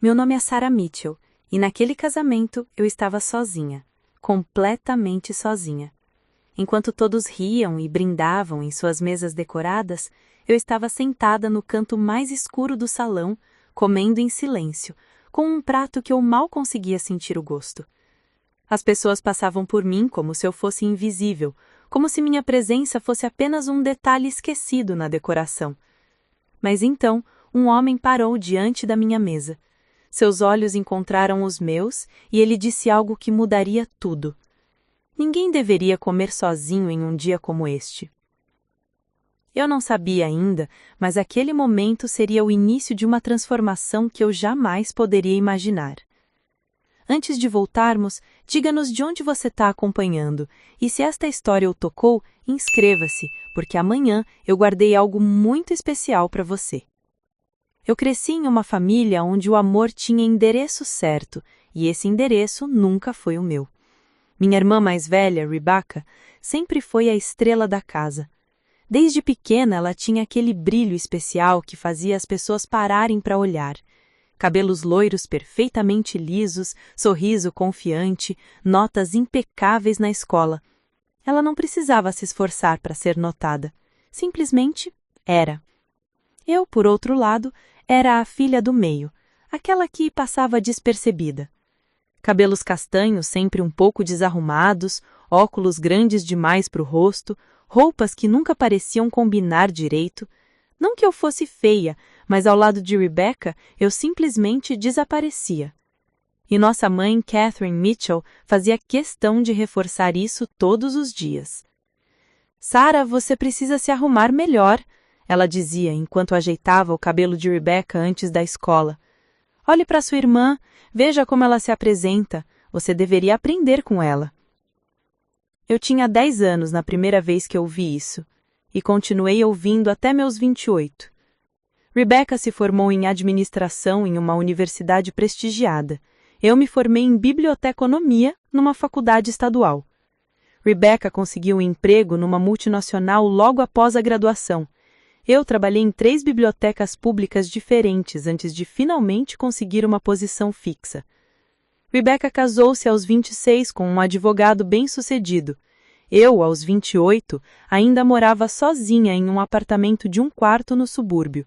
Meu nome é Sarah Mitchell, e naquele casamento eu estava sozinha, completamente sozinha. Enquanto todos riam e brindavam em suas mesas decoradas, eu estava sentada no canto mais escuro do salão, comendo em silêncio, com um prato que eu mal conseguia sentir o gosto. As pessoas passavam por mim como se eu fosse invisível, como se minha presença fosse apenas um detalhe esquecido na decoração. Mas então, um homem parou diante da minha mesa. Seus olhos encontraram os meus e ele disse algo que mudaria tudo. Ninguém deveria comer sozinho em um dia como este. Eu não sabia ainda, mas aquele momento seria o início de uma transformação que eu jamais poderia imaginar. Antes de voltarmos, diga-nos de onde você está acompanhando, e se esta história o tocou, inscreva-se, porque amanhã eu guardei algo muito especial para você. Eu cresci em uma família onde o amor tinha endereço certo, e esse endereço nunca foi o meu. Minha irmã mais velha, Rebecca, sempre foi a estrela da casa. Desde pequena ela tinha aquele brilho especial que fazia as pessoas pararem para olhar. Cabelos loiros perfeitamente lisos, sorriso confiante, notas impecáveis na escola. Ela não precisava se esforçar para ser notada. Simplesmente era. Eu, por outro lado, era a filha do meio, aquela que passava despercebida. Cabelos castanhos sempre um pouco desarrumados, óculos grandes demais para o rosto, roupas que nunca pareciam combinar direito. Não que eu fosse feia, mas ao lado de Rebecca eu simplesmente desaparecia. E nossa mãe, Catherine Mitchell, fazia questão de reforçar isso todos os dias. Sarah, você precisa se arrumar melhor, ela dizia enquanto ajeitava o cabelo de Rebecca antes da escola. Olhe para sua irmã, veja como ela se apresenta, você deveria aprender com ela. Eu tinha 10 anos na primeira vez que ouvi isso, e continuei ouvindo até meus 28. Rebecca se formou em administração em uma universidade prestigiada. Eu me formei em biblioteconomia numa faculdade estadual. Rebecca conseguiu um emprego numa multinacional logo após a graduação. Eu trabalhei em 3 bibliotecas públicas diferentes antes de finalmente conseguir uma posição fixa. Rebecca casou-se aos 26 com um advogado bem-sucedido. Eu, aos 28, ainda morava sozinha em um apartamento de 1 quarto no subúrbio.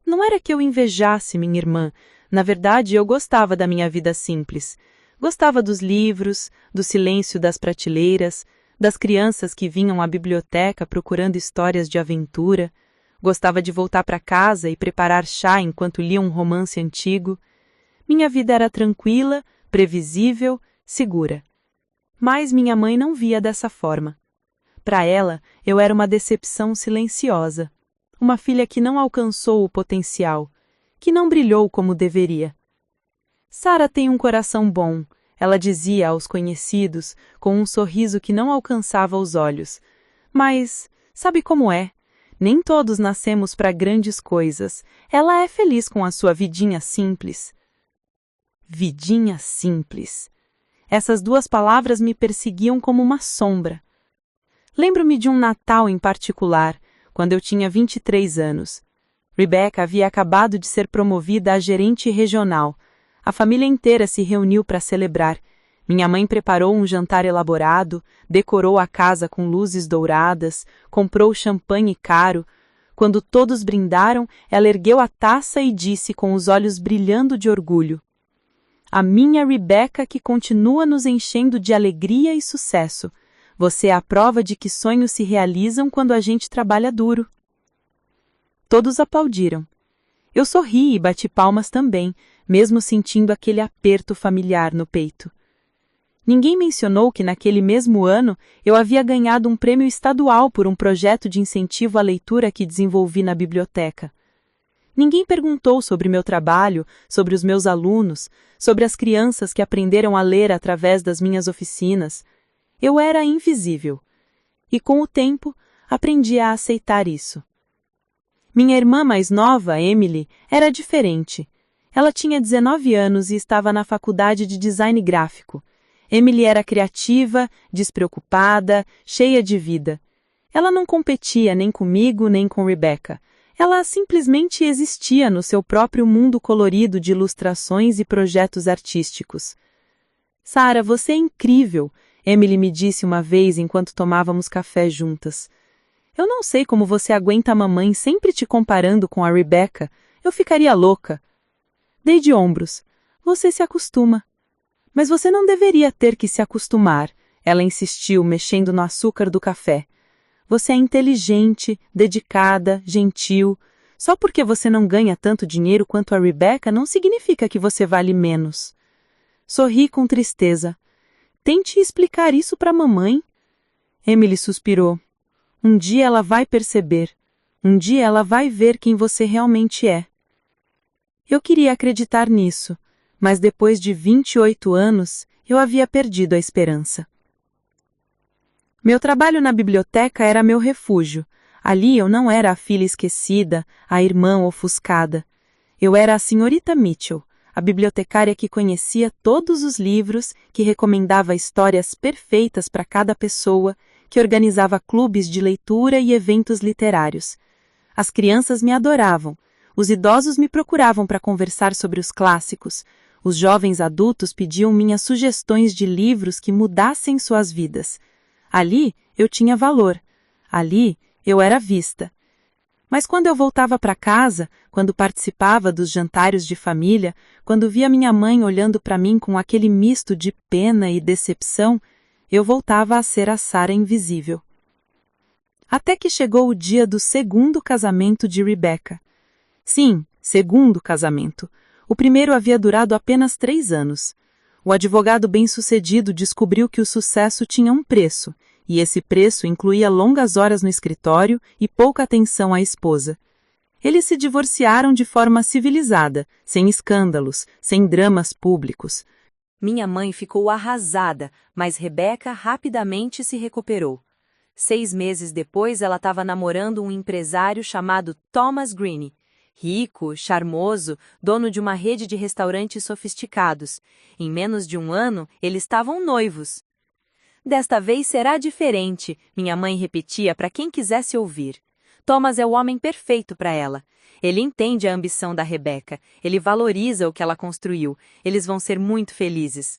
Não era que eu invejasse minha irmã. Na verdade, eu gostava da minha vida simples. Gostava dos livros, do silêncio das prateleiras, das crianças que vinham à biblioteca procurando histórias de aventura. Gostava de voltar para casa e preparar chá enquanto lia um romance antigo. Minha vida era tranquila, previsível, segura. Mas minha mãe não via dessa forma. Para ela, eu era uma decepção silenciosa. Uma filha que não alcançou o potencial, que não brilhou como deveria. Sarah tem um coração bom, ela dizia aos conhecidos, com um sorriso que não alcançava os olhos. Mas, sabe como é? Nem todos nascemos para grandes coisas. Ela é feliz com a sua vidinha simples. Vidinha simples. Essas 2 palavras me perseguiam como uma sombra. Lembro-me de um Natal em particular, quando eu tinha 23 anos. Rebecca havia acabado de ser promovida a gerente regional. A família inteira se reuniu para celebrar. Minha mãe preparou um jantar elaborado, decorou a casa com luzes douradas, comprou champanhe caro. Quando todos brindaram, ela ergueu a taça e disse com os olhos brilhando de orgulho: "A minha Rebecca que continua nos enchendo de alegria e sucesso. Você é a prova de que sonhos se realizam quando a gente trabalha duro." Todos aplaudiram. Eu sorri e bati palmas também, mesmo sentindo aquele aperto familiar no peito. Ninguém mencionou que naquele mesmo ano eu havia ganhado um prêmio estadual por um projeto de incentivo à leitura que desenvolvi na biblioteca. Ninguém perguntou sobre meu trabalho, sobre os meus alunos, sobre as crianças que aprenderam a ler através das minhas oficinas. Eu era invisível. E com o tempo, aprendi a aceitar isso. Minha irmã mais nova, Emily, era diferente. Ela tinha 19 anos e estava na faculdade de design gráfico. Emily era criativa, despreocupada, cheia de vida. Ela não competia nem comigo nem com Rebecca. Ela simplesmente existia no seu próprio mundo colorido de ilustrações e projetos artísticos. Sarah, você é incrível, Emily me disse uma vez enquanto tomávamos café juntas. Eu não sei como você aguenta a mamãe sempre te comparando com a Rebecca. Eu ficaria louca. Dei de ombros. Você se acostuma. Mas você não deveria ter que se acostumar, ela insistiu, mexendo no açúcar do café. Você é inteligente, dedicada, gentil. Só porque você não ganha tanto dinheiro quanto a Rebecca não significa que você vale menos. Sorri com tristeza. Tente explicar isso para a mamãe. Emily suspirou. Um dia ela vai perceber. Um dia ela vai ver quem você realmente é. Eu queria acreditar nisso, mas depois de 28 anos, eu havia perdido a esperança. Meu trabalho na biblioteca era meu refúgio. Ali eu não era a filha esquecida, a irmã ofuscada. Eu era a senhorita Mitchell, a bibliotecária que conhecia todos os livros, que recomendava histórias perfeitas para cada pessoa, que organizava clubes de leitura e eventos literários. As crianças me adoravam, os idosos me procuravam para conversar sobre os clássicos, os jovens adultos pediam minhas sugestões de livros que mudassem suas vidas. Ali eu tinha valor, ali eu era vista. Mas quando eu voltava para casa, quando participava dos jantares de família, quando via minha mãe olhando para mim com aquele misto de pena e decepção, eu voltava a ser a Sarah invisível. Até que chegou o dia do segundo casamento de Rebecca. Sim, segundo casamento. O primeiro havia durado apenas 3 anos. O advogado bem-sucedido descobriu que o sucesso tinha um preço, e esse preço incluía longas horas no escritório e pouca atenção à esposa. Eles se divorciaram de forma civilizada, sem escândalos, sem dramas públicos. Minha mãe ficou arrasada, mas Rebecca rapidamente se recuperou. 6 meses depois, ela estava namorando um empresário chamado Thomas Greene. Rico, charmoso, dono de uma rede de restaurantes sofisticados. Em menos de 1 ano, eles estavam noivos. Desta vez será diferente, minha mãe repetia para quem quisesse ouvir. Thomas é o homem perfeito para ela. Ele entende a ambição da Rebecca, ele valoriza o que ela construiu, eles vão ser muito felizes.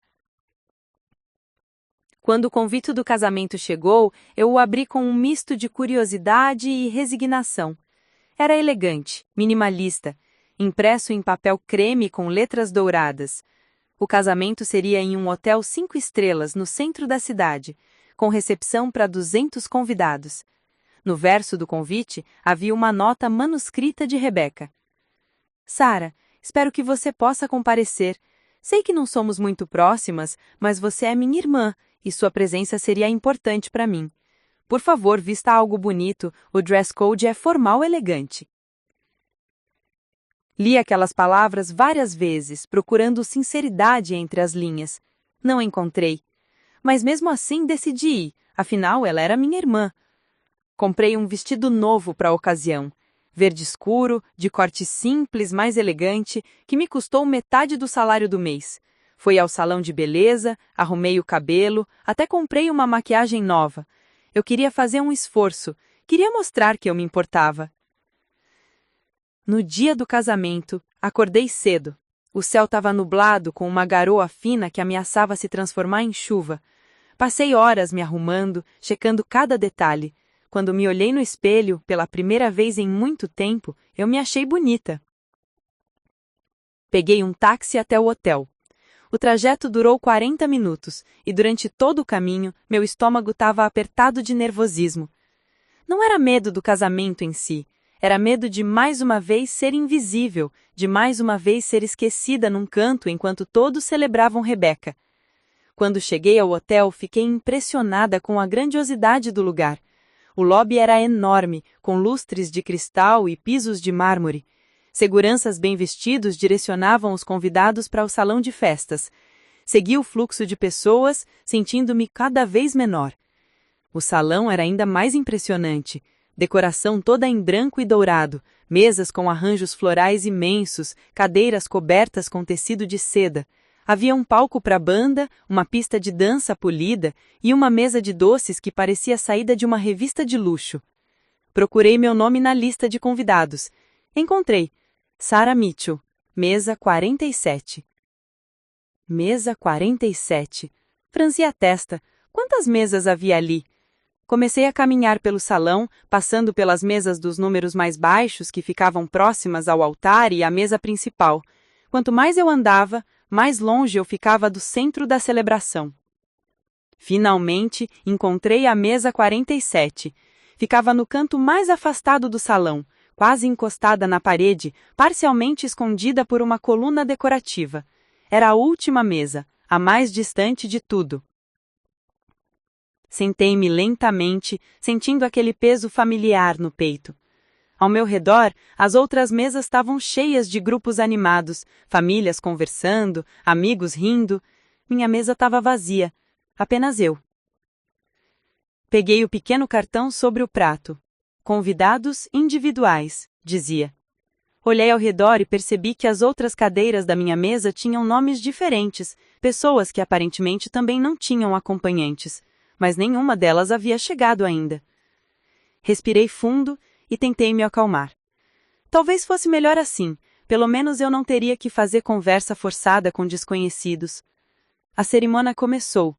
Quando o convite do casamento chegou, eu o abri com um misto de curiosidade e resignação. Era elegante, minimalista, impresso em papel creme com letras douradas. O casamento seria em um hotel 5 estrelas no centro da cidade, com recepção para 200 convidados. No verso do convite havia uma nota manuscrita de Rebecca. Sarah, espero que você possa comparecer. Sei que não somos muito próximas, mas você é minha irmã e sua presença seria importante para mim. Por favor, vista algo bonito, o dress code é formal e elegante. Li aquelas palavras várias vezes, procurando sinceridade entre as linhas. Não encontrei. Mas mesmo assim decidi ir, afinal ela era minha irmã. Comprei um vestido novo para a ocasião, verde escuro, de corte simples, mais elegante, que me custou metade do salário do mês. Fui ao salão de beleza, arrumei o cabelo, até comprei uma maquiagem nova. Eu queria fazer um esforço, queria mostrar que eu me importava. No dia do casamento, acordei cedo. O céu estava nublado com uma garoa fina que ameaçava se transformar em chuva. Passei horas me arrumando, checando cada detalhe. Quando me olhei no espelho, pela primeira vez em muito tempo, eu me achei bonita. Peguei um táxi até o hotel. O trajeto durou 40 minutos, e durante todo o caminho, meu estômago estava apertado de nervosismo. Não era medo do casamento em si, era medo de mais uma vez ser invisível, de mais uma vez ser esquecida num canto enquanto todos celebravam Rebecca. Quando cheguei ao hotel, fiquei impressionada com a grandiosidade do lugar. O lobby era enorme, com lustres de cristal e pisos de mármore. Seguranças bem vestidos direcionavam os convidados para o salão de festas. Segui o fluxo de pessoas, sentindo-me cada vez menor. O salão era ainda mais impressionante. Decoração toda em branco e dourado, mesas com arranjos florais imensos, cadeiras cobertas com tecido de seda. Havia um palco para banda, uma pista de dança polida e uma mesa de doces que parecia saída de uma revista de luxo. Procurei meu nome na lista de convidados. Encontrei. Sarah Mitchell, mesa 47. Mesa 47. Franzi a testa. Quantas mesas havia ali? Comecei a caminhar pelo salão, passando pelas mesas dos números mais baixos que ficavam próximas ao altar e à mesa principal. Quanto mais eu andava, mais longe eu ficava do centro da celebração. Finalmente, encontrei a mesa 47. Ficava no canto mais afastado do salão, quase encostada na parede, parcialmente escondida por uma coluna decorativa. Era a última mesa, a mais distante de tudo. Sentei-me lentamente, sentindo aquele peso familiar no peito. Ao meu redor, as outras mesas estavam cheias de grupos animados, famílias conversando, amigos rindo. Minha mesa estava vazia, apenas eu. Peguei o pequeno cartão sobre o prato. Convidados individuais, dizia. Olhei ao redor e percebi que as outras cadeiras da minha mesa tinham nomes diferentes, pessoas que aparentemente também não tinham acompanhantes, mas nenhuma delas havia chegado ainda. Respirei fundo e tentei me acalmar. Talvez fosse melhor assim, pelo menos eu não teria que fazer conversa forçada com desconhecidos. A cerimônia começou.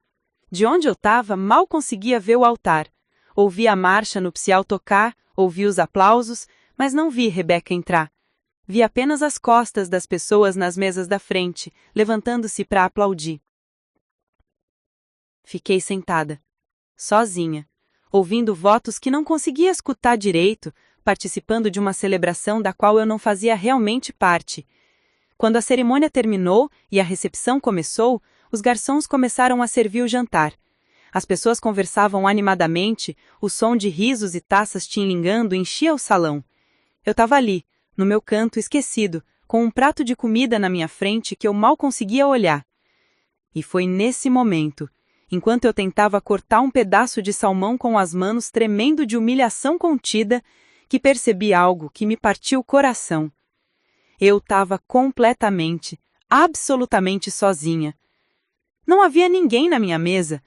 De onde eu estava, mal conseguia ver o altar. Ouvi a marcha nupcial tocar, ouvi os aplausos, mas não vi Rebecca entrar. Vi apenas as costas das pessoas nas mesas da frente, levantando-se para aplaudir. Fiquei sentada, sozinha, ouvindo votos que não conseguia escutar direito, participando de uma celebração da qual eu não fazia realmente parte. Quando a cerimônia terminou e a recepção começou, os garçons começaram a servir o jantar. As pessoas conversavam animadamente, o som de risos e taças tilingando enchia o salão. Eu estava ali, no meu canto esquecido, com um prato de comida na minha frente que eu mal conseguia olhar. E foi nesse momento, enquanto eu tentava cortar um pedaço de salmão com as mãos tremendo de humilhação contida, que percebi algo que me partiu o coração. Eu estava completamente, absolutamente sozinha. Não havia ninguém na minha mesa.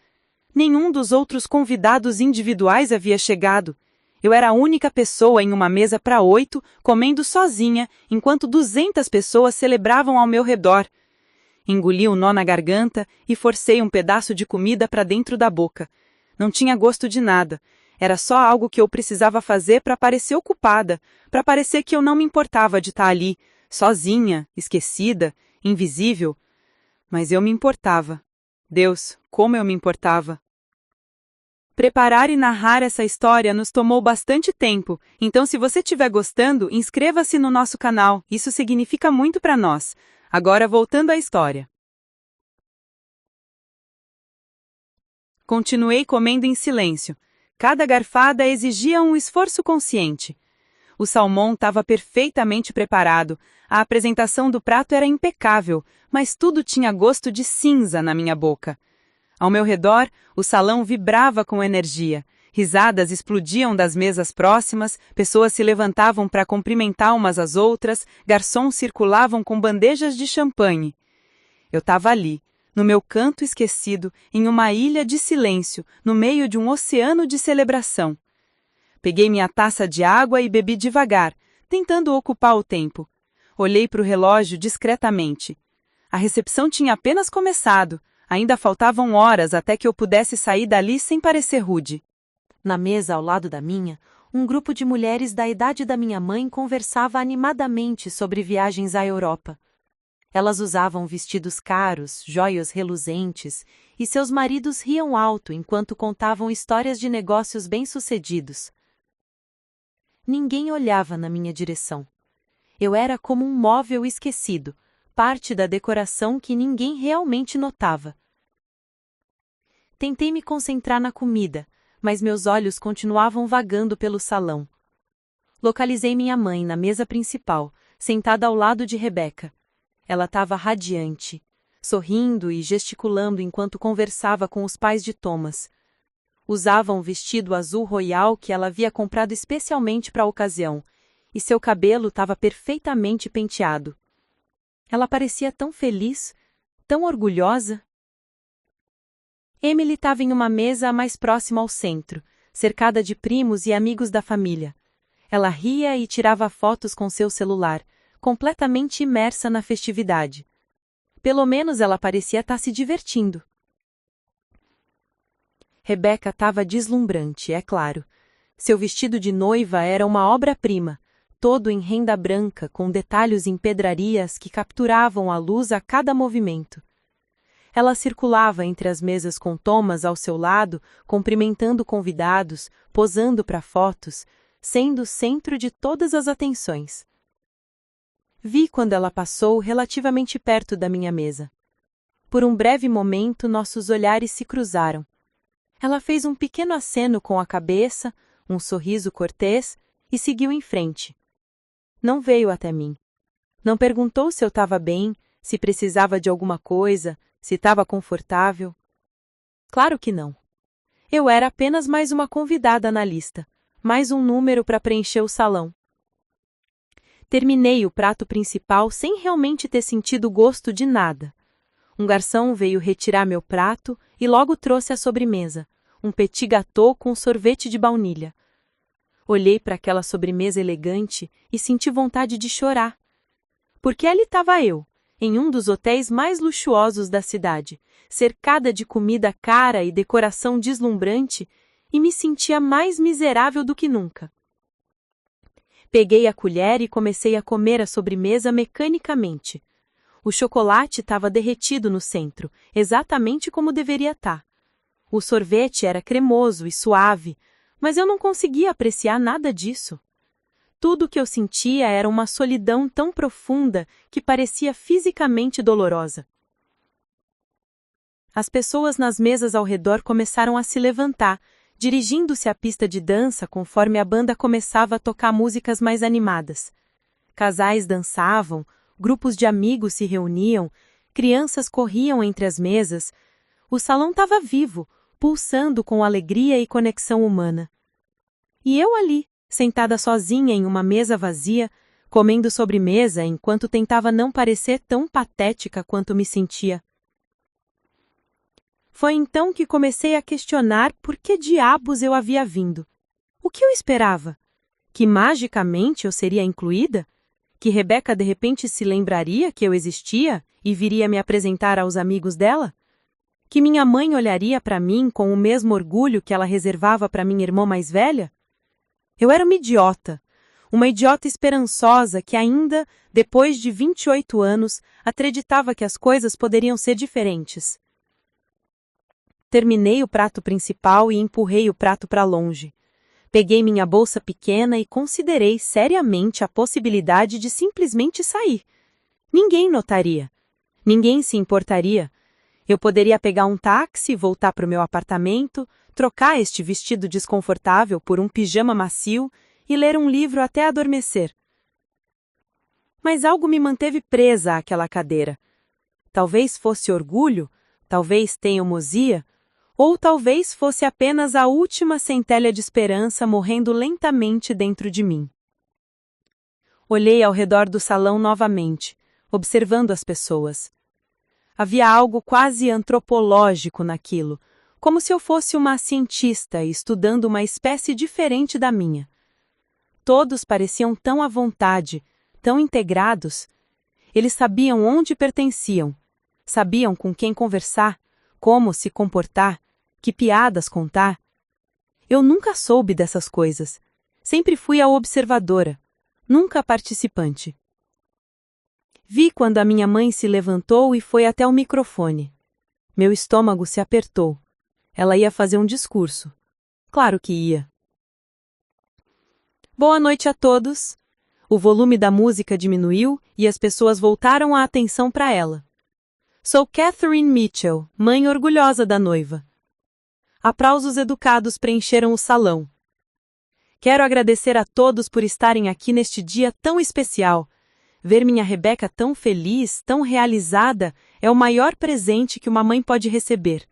Nenhum dos outros convidados individuais havia chegado. Eu era a única pessoa em uma mesa para 8, comendo sozinha, enquanto 200 pessoas celebravam ao meu redor. Engoli um nó na garganta e forcei um pedaço de comida para dentro da boca. Não tinha gosto de nada. Era só algo que eu precisava fazer para parecer ocupada, para parecer que eu não me importava de estar ali, sozinha, esquecida, invisível. Mas eu me importava. Deus, como eu me importava! Preparar e narrar essa história nos tomou bastante tempo, então se você estiver gostando, inscreva-se no nosso canal, isso significa muito para nós. Agora voltando à história. Continuei comendo em silêncio. Cada garfada exigia um esforço consciente. O salmão estava perfeitamente preparado, a apresentação do prato era impecável, mas tudo tinha gosto de cinza na minha boca. Ao meu redor, o salão vibrava com energia. Risadas explodiam das mesas próximas, pessoas se levantavam para cumprimentar umas às outras, garçons circulavam com bandejas de champanhe. Eu estava ali, no meu canto esquecido, em uma ilha de silêncio, no meio de um oceano de celebração. Peguei minha taça de água e bebi devagar, tentando ocupar o tempo. Olhei para o relógio discretamente. A recepção tinha apenas começado. Ainda faltavam horas até que eu pudesse sair dali sem parecer rude. Na mesa ao lado da minha, um grupo de mulheres da idade da minha mãe conversava animadamente sobre viagens à Europa. Elas usavam vestidos caros, joias reluzentes, e seus maridos riam alto enquanto contavam histórias de negócios bem-sucedidos. Ninguém olhava na minha direção. Eu era como um móvel esquecido, parte da decoração que ninguém realmente notava. Tentei me concentrar na comida, mas meus olhos continuavam vagando pelo salão. Localizei minha mãe na mesa principal, sentada ao lado de Rebecca. Ela estava radiante, sorrindo e gesticulando enquanto conversava com os pais de Thomas. Usava um vestido azul royal que ela havia comprado especialmente para a ocasião, e seu cabelo estava perfeitamente penteado. Ela parecia tão feliz, tão orgulhosa. Emily estava em uma mesa mais próxima ao centro, cercada de primos e amigos da família. Ela ria e tirava fotos com seu celular, completamente imersa na festividade. Pelo menos ela parecia estar se divertindo. Rebeca estava deslumbrante, é claro. Seu vestido de noiva era uma obra-prima, todo em renda branca, com detalhes em pedrarias que capturavam a luz a cada movimento. Ela circulava entre as mesas com Thomas ao seu lado, cumprimentando convidados, posando para fotos, sendo o centro de todas as atenções. Vi quando ela passou relativamente perto da minha mesa. Por um breve momento, nossos olhares se cruzaram. Ela fez um pequeno aceno com a cabeça, um sorriso cortês, e seguiu em frente. Não veio até mim. Não perguntou se eu estava bem, se precisava de alguma coisa, se estava confortável. Claro que não. Eu era apenas mais uma convidada na lista, mais um número para preencher o salão. Terminei o prato principal sem realmente ter sentido gosto de nada. Um garçom veio retirar meu prato e logo trouxe a sobremesa, um petit gâteau com sorvete de baunilha. Olhei para aquela sobremesa elegante e senti vontade de chorar. Porque ali estava eu, em um dos hotéis mais luxuosos da cidade, cercada de comida cara e decoração deslumbrante, e me sentia mais miserável do que nunca. Peguei a colher e comecei a comer a sobremesa mecanicamente. O chocolate estava derretido no centro, exatamente como deveria estar. O sorvete era cremoso e suave, mas eu não conseguia apreciar nada disso. Tudo o que eu sentia era uma solidão tão profunda que parecia fisicamente dolorosa. As pessoas nas mesas ao redor começaram a se levantar, dirigindo-se à pista de dança conforme a banda começava a tocar músicas mais animadas. Casais dançavam, grupos de amigos se reuniam, crianças corriam entre as mesas. O salão estava vivo, pulsando com alegria e conexão humana. E eu ali, sentada sozinha em uma mesa vazia, comendo sobremesa enquanto tentava não parecer tão patética quanto me sentia. Foi então que comecei a questionar por que diabos eu havia vindo. O que eu esperava? Que magicamente eu seria incluída? Que Rebeca de repente se lembraria que eu existia e viria me apresentar aos amigos dela? Que minha mãe olharia para mim com o mesmo orgulho que ela reservava para minha irmã mais velha? Eu era uma idiota esperançosa que ainda, depois de 28 anos, acreditava que as coisas poderiam ser diferentes. Terminei o prato principal e empurrei o prato para longe. Peguei minha bolsa pequena e considerei seriamente a possibilidade de simplesmente sair. Ninguém notaria. Ninguém se importaria. Eu poderia pegar um táxi, voltar para o meu apartamento, trocar este vestido desconfortável por um pijama macio e ler um livro até adormecer. Mas algo me manteve presa àquela cadeira. Talvez fosse orgulho, talvez teimosia, ou talvez fosse apenas a última centelha de esperança morrendo lentamente dentro de mim. Olhei ao redor do salão novamente, observando as pessoas. Havia algo quase antropológico naquilo, como se eu fosse uma cientista estudando uma espécie diferente da minha. Todos pareciam tão à vontade, tão integrados. Eles sabiam onde pertenciam, sabiam com quem conversar, como se comportar, que piadas contar. Eu nunca soube dessas coisas. Sempre fui a observadora, nunca a participante. Vi quando a minha mãe se levantou e foi até o microfone. Meu estômago se apertou. Ela ia fazer um discurso. Claro que ia. Boa noite a todos. O volume da música diminuiu e as pessoas voltaram a atenção para ela. Sou Catherine Mitchell, mãe orgulhosa da noiva. Aplausos educados preencheram o salão. Quero agradecer a todos por estarem aqui neste dia tão especial. Ver minha Rebeca tão feliz, tão realizada, é o maior presente que uma mãe pode receber.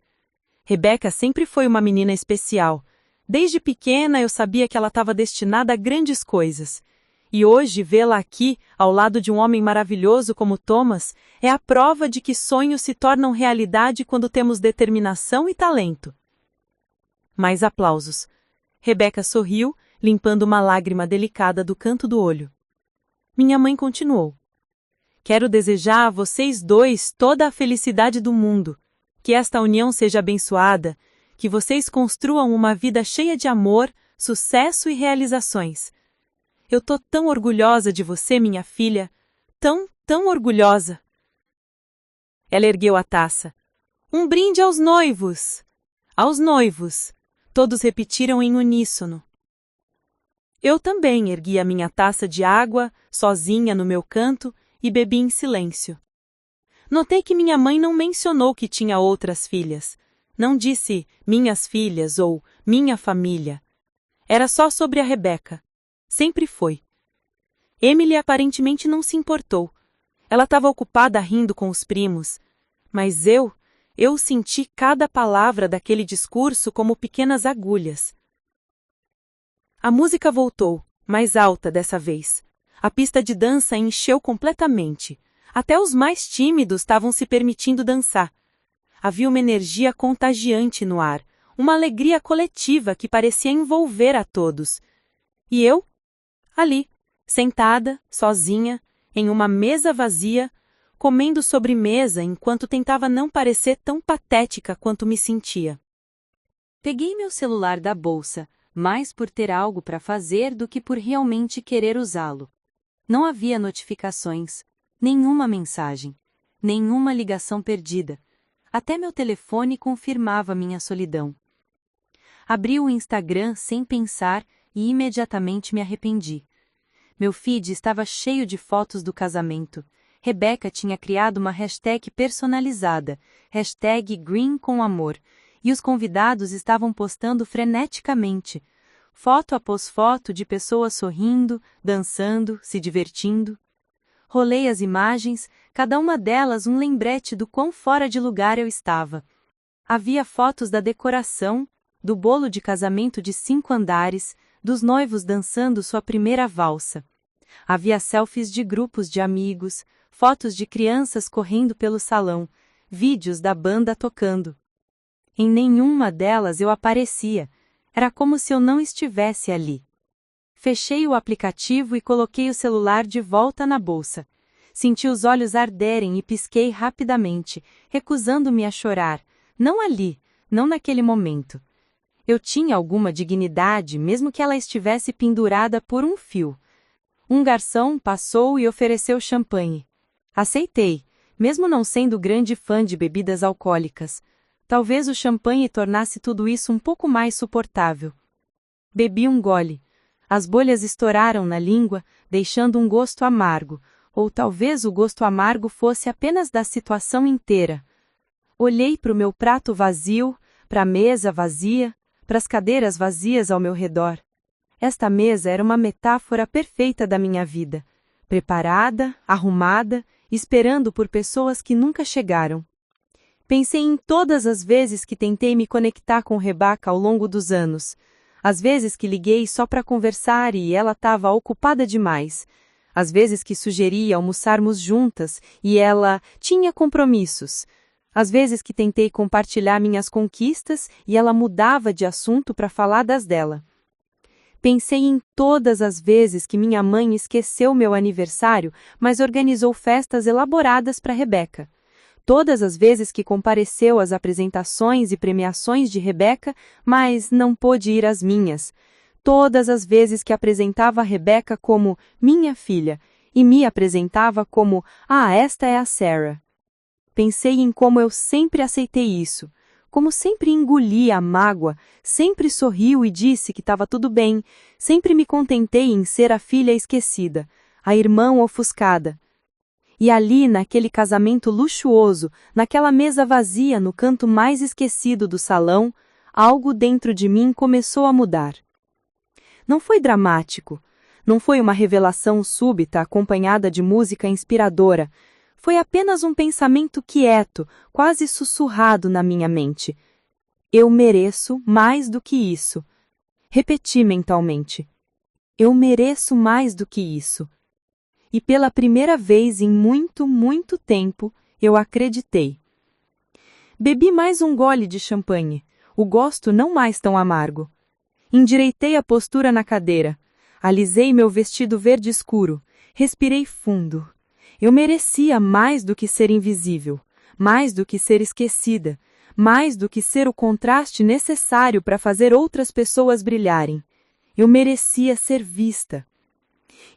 Rebeca sempre foi uma menina especial. Desde pequena eu sabia que ela estava destinada a grandes coisas. E hoje vê-la aqui, ao lado de um homem maravilhoso como Thomas, é a prova de que sonhos se tornam realidade quando temos determinação e talento. Mais aplausos. Rebeca sorriu, limpando uma lágrima delicada do canto do olho. Minha mãe continuou. Quero desejar a vocês dois toda a felicidade do mundo, que esta união seja abençoada, que vocês construam uma vida cheia de amor, sucesso e realizações. Eu tô tão orgulhosa de você, minha filha, tão orgulhosa. Ela ergueu a taça. Um brinde aos noivos! Aos noivos! Todos repetiram em uníssono. Eu também ergui a minha taça de água, sozinha no meu canto, e bebi em silêncio. Notei que minha mãe não mencionou que tinha outras filhas. Não disse minhas filhas ou minha família. Era só sobre a Rebeca. Sempre foi. Emily aparentemente não se importou. Ela estava ocupada rindo com os primos. Mas eu senti cada palavra daquele discurso como pequenas agulhas. A música voltou, mais alta dessa vez. A pista de dança encheu completamente. Até os mais tímidos estavam se permitindo dançar. Havia uma energia contagiante no ar, uma alegria coletiva que parecia envolver a todos. E eu? Ali, sentada, sozinha, em uma mesa vazia, comendo sobremesa enquanto tentava não parecer tão patética quanto me sentia. Peguei meu celular da bolsa, mais por ter algo para fazer do que por realmente querer usá-lo. Não havia notificações, nenhuma mensagem, nenhuma ligação perdida. Até meu telefone confirmava minha solidão. Abri o Instagram sem pensar e imediatamente me arrependi. Meu feed estava cheio de fotos do casamento. Rebeca tinha criado uma hashtag personalizada, #GreenComAmor, e os convidados estavam postando freneticamente, foto após foto de pessoas sorrindo, dançando, se divertindo. Rolei as imagens, cada uma delas um lembrete do quão fora de lugar eu estava. Havia fotos da decoração, do bolo de casamento de 5 andares, dos noivos dançando sua primeira valsa. Havia selfies de grupos de amigos, fotos de crianças correndo pelo salão, vídeos da banda tocando. Em nenhuma delas eu aparecia. Era como se eu não estivesse ali. Fechei o aplicativo e coloquei o celular de volta na bolsa. Senti os olhos arderem e pisquei rapidamente, recusando-me a chorar. Não ali, não naquele momento. Eu tinha alguma dignidade, mesmo que ela estivesse pendurada por um fio. Um garçom passou e ofereceu champanhe. Aceitei, mesmo não sendo grande fã de bebidas alcoólicas. Talvez o champanhe tornasse tudo isso um pouco mais suportável. Bebi um gole. As bolhas estouraram na língua, deixando um gosto amargo, ou talvez o gosto amargo fosse apenas da situação inteira. Olhei para o meu prato vazio, para a mesa vazia, para as cadeiras vazias ao meu redor. Esta mesa era uma metáfora perfeita da minha vida, preparada, arrumada, esperando por pessoas que nunca chegaram. Pensei em todas as vezes que tentei me conectar com Rebeca ao longo dos anos. Às vezes que liguei só para conversar e ela estava ocupada demais. Às vezes que sugeri almoçarmos juntas e ela tinha compromissos. Às vezes que tentei compartilhar minhas conquistas e ela mudava de assunto para falar das dela. Pensei em todas as vezes que minha mãe esqueceu meu aniversário, mas organizou festas elaboradas para Rebeca. Todas as vezes que compareceu às apresentações e premiações de Rebeca, mas não pôde ir às minhas. Todas as vezes que apresentava a Rebeca como minha filha e me apresentava como esta é a Sarah. Pensei em como eu sempre aceitei isso, como sempre engoli a mágoa, sempre sorriu e disse que estava tudo bem, sempre me contentei em ser a filha esquecida, a irmã ofuscada. E ali, naquele casamento luxuoso, naquela mesa vazia no canto mais esquecido do salão, algo dentro de mim começou a mudar. Não foi dramático, não foi uma revelação súbita acompanhada de música inspiradora, foi apenas um pensamento quieto, quase sussurrado na minha mente. Eu mereço mais do que isso. Repeti mentalmente. Eu mereço mais do que isso. E pela primeira vez em muito, muito tempo, eu acreditei. Bebi mais um gole de champanhe, o gosto não mais tão amargo. Endireitei a postura na cadeira. Alisei meu vestido verde escuro. Respirei fundo. Eu merecia mais do que ser invisível, mais do que ser esquecida, mais do que ser o contraste necessário para fazer outras pessoas brilharem. Eu merecia ser vista.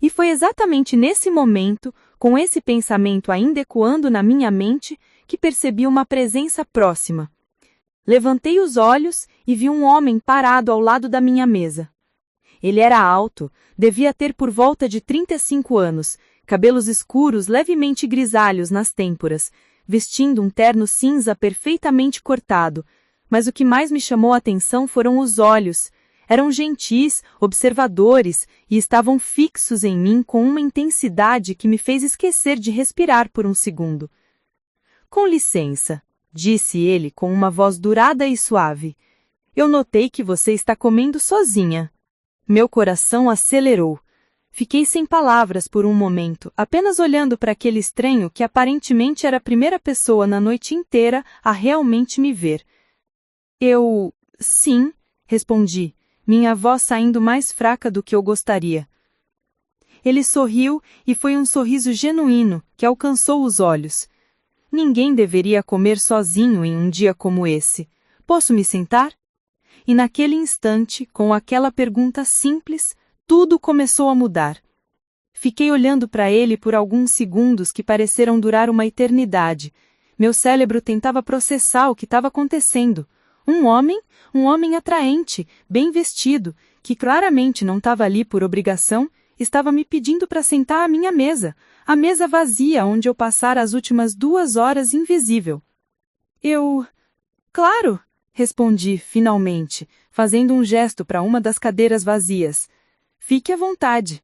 E foi exatamente nesse momento, com esse pensamento ainda ecoando na minha mente, que percebi uma presença próxima. Levantei os olhos e vi um homem parado ao lado da minha mesa. Ele era alto, devia ter por volta de 35 anos, cabelos escuros levemente grisalhos nas têmporas, vestindo um terno cinza perfeitamente cortado, mas o que mais me chamou a atenção foram os olhos. Eram gentis, observadores, e estavam fixos em mim com uma intensidade que me fez esquecer de respirar por um segundo. Com licença, disse ele com uma voz durada e suave. Eu notei que você está comendo sozinha. Meu coração acelerou. Fiquei sem palavras por um momento, apenas olhando para aquele estranho que aparentemente era a primeira pessoa na noite inteira a realmente me ver. Sim, respondi, minha voz saindo mais fraca do que eu gostaria. Ele sorriu e foi um sorriso genuíno que alcançou os olhos. Ninguém deveria comer sozinho em um dia como esse. Posso me sentar? E naquele instante, com aquela pergunta simples, tudo começou a mudar. Fiquei olhando para ele por alguns segundos que pareceram durar uma eternidade. Meu cérebro tentava processar o que estava acontecendo. Um homem atraente, bem vestido, que claramente não estava ali por obrigação, estava me pedindo para sentar à minha mesa, a mesa vazia onde eu passara as últimas 2 horas invisível. Claro, respondi, finalmente, fazendo um gesto para uma das cadeiras vazias. Fique à vontade.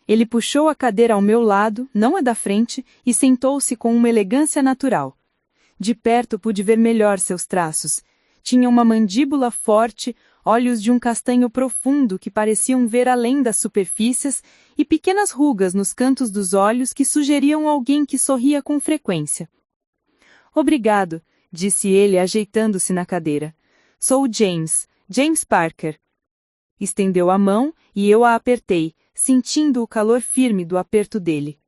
Ele puxou a cadeira ao meu lado, não a da frente, e sentou-se com uma elegância natural. De perto pude ver melhor seus traços. Tinha uma mandíbula forte, olhos de um castanho profundo que pareciam ver além das superfícies e pequenas rugas nos cantos dos olhos que sugeriam alguém que sorria com frequência. Obrigado, disse ele ajeitando-se na cadeira. Sou James Parker. Estendeu a mão e eu a apertei, sentindo o calor firme do aperto dele.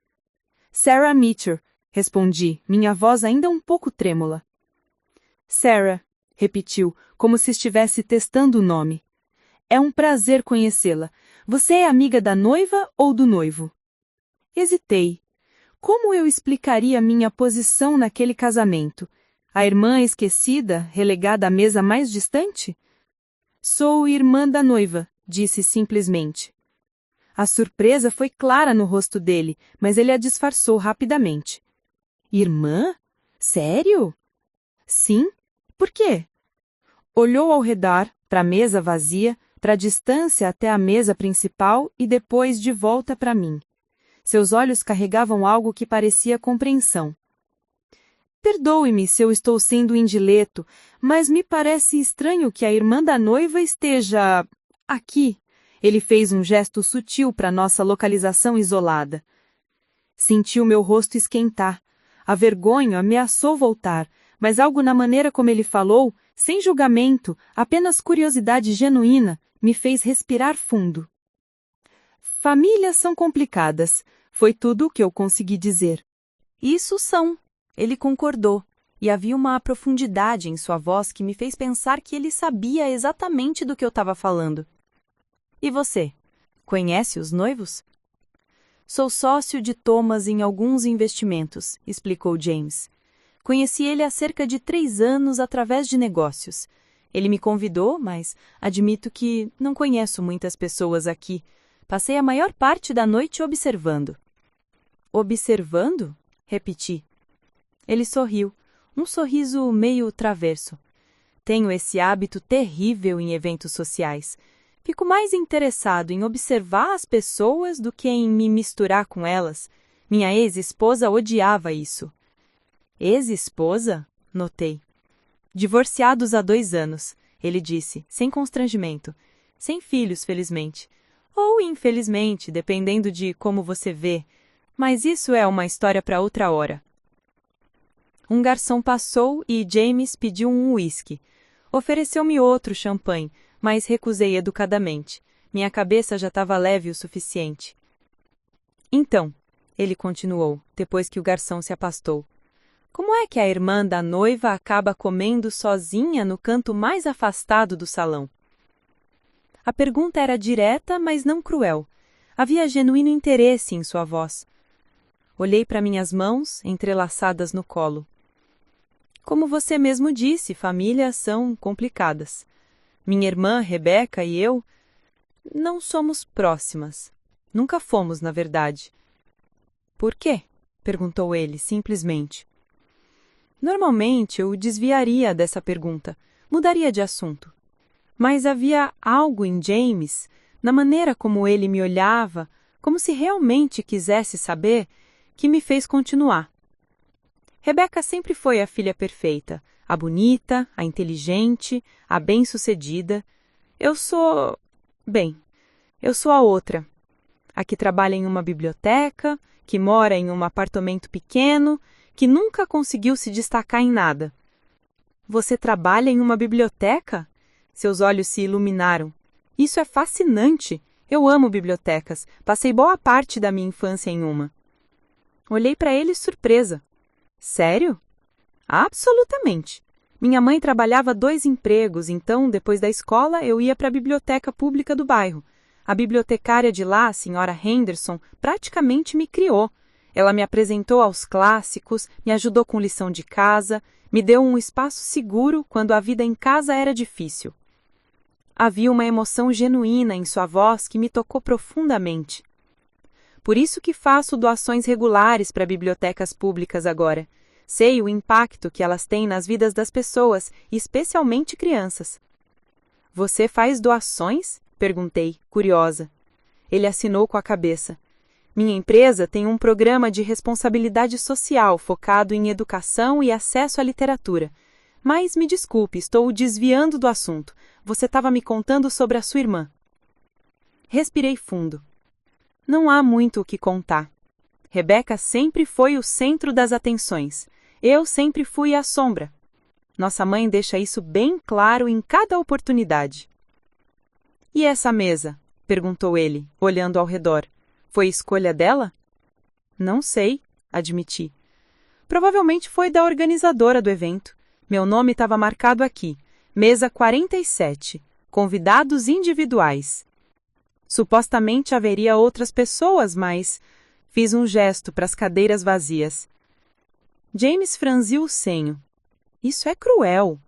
Sarah Meacher, respondi, minha voz ainda um pouco trêmula. Sarah, repetiu, como se estivesse testando o nome. É um prazer conhecê-la. Você é amiga da noiva ou do noivo? Hesitei. Como eu explicaria minha posição naquele casamento? A irmã esquecida, relegada à mesa mais distante? Sou irmã da noiva, disse simplesmente. A surpresa foi clara no rosto dele, mas ele a disfarçou rapidamente. Irmã? Sério? Sim. Por quê? Olhou ao redor, para a mesa vazia, para a distância até a mesa principal e depois de volta para mim. Seus olhos carregavam algo que parecia compreensão. Perdoe-me se eu estou sendo indileto, mas me parece estranho que a irmã da noiva esteja... aqui. Ele fez um gesto sutil para nossa localização isolada. Senti o meu rosto esquentar. A vergonha ameaçou voltar, mas algo na maneira como ele falou, sem julgamento, apenas curiosidade genuína, me fez respirar fundo. Famílias são complicadas, foi tudo o que eu consegui dizer. Isso são. Ele concordou, e havia uma profundidade em sua voz que me fez pensar que ele sabia exatamente do que eu estava falando. E você? Conhece os noivos? Sou sócio de Thomas em alguns investimentos, explicou James. Conheci ele há cerca de 3 anos através de negócios. Ele me convidou, mas admito que não conheço muitas pessoas aqui. Passei a maior parte da noite observando. Observando? Repeti. Ele sorriu, um sorriso meio traverso. Tenho esse hábito terrível em eventos sociais. Fico mais interessado em observar as pessoas do que em me misturar com elas. Minha ex-esposa odiava isso. Ex-esposa? Notei. Divorciados há 2 anos, ele disse, sem constrangimento. Sem filhos, felizmente. Ou infelizmente, dependendo de como você vê. Mas isso é uma história para outra hora. Um garçom passou e James pediu um uísque. Ofereceu-me outro champanhe, mas recusei educadamente. Minha cabeça já estava leve o suficiente. Então, ele continuou, depois que o garçom se afastou, como é que a irmã da noiva acaba comendo sozinha no canto mais afastado do salão? A pergunta era direta, mas não cruel. Havia genuíno interesse em sua voz. Olhei para minhas mãos, entrelaçadas no colo. Como você mesmo disse, famílias são complicadas. Minha irmã, Rebeca, e eu não somos próximas. Nunca fomos, na verdade. Por quê? Perguntou ele, simplesmente. Normalmente eu desviaria dessa pergunta, mudaria de assunto. Mas havia algo em James, na maneira como ele me olhava, como se realmente quisesse saber, que me fez continuar. Rebeca sempre foi a filha perfeita, a bonita, a inteligente, a bem-sucedida. Eu sou a outra. A que trabalha em uma biblioteca, que mora em um apartamento pequeno, que nunca conseguiu se destacar em nada. Você trabalha em uma biblioteca? Seus olhos se iluminaram. Isso é fascinante. Eu amo bibliotecas. Passei boa parte da minha infância em uma. Olhei para ele surpresa. Sério? Absolutamente. Minha mãe trabalhava 2 empregos, então, depois da escola, eu ia para a biblioteca pública do bairro. A bibliotecária de lá, a senhora Henderson, praticamente me criou. Ela me apresentou aos clássicos, me ajudou com lição de casa, me deu um espaço seguro quando a vida em casa era difícil. Havia uma emoção genuína em sua voz que me tocou profundamente. Por isso que faço doações regulares para bibliotecas públicas agora. Sei o impacto que elas têm nas vidas das pessoas, especialmente crianças. Você faz doações? Perguntei, curiosa. Ele assinou com a cabeça. Minha empresa tem um programa de responsabilidade social focado em educação e acesso à literatura. Mas me desculpe, estou desviando do assunto. Você estava me contando sobre a sua irmã. Respirei fundo. Não há muito o que contar. Rebeca sempre foi o centro das atenções. Eu sempre fui a sombra. Nossa mãe deixa isso bem claro em cada oportunidade. E essa mesa? Perguntou ele, olhando ao redor. Foi escolha dela? Não sei, admiti. Provavelmente foi da organizadora do evento. Meu nome estava marcado aqui. Mesa 47. Convidados individuais. Supostamente haveria outras pessoas, mas fiz um gesto para as cadeiras vazias. James franziu o senho. Isso é cruel.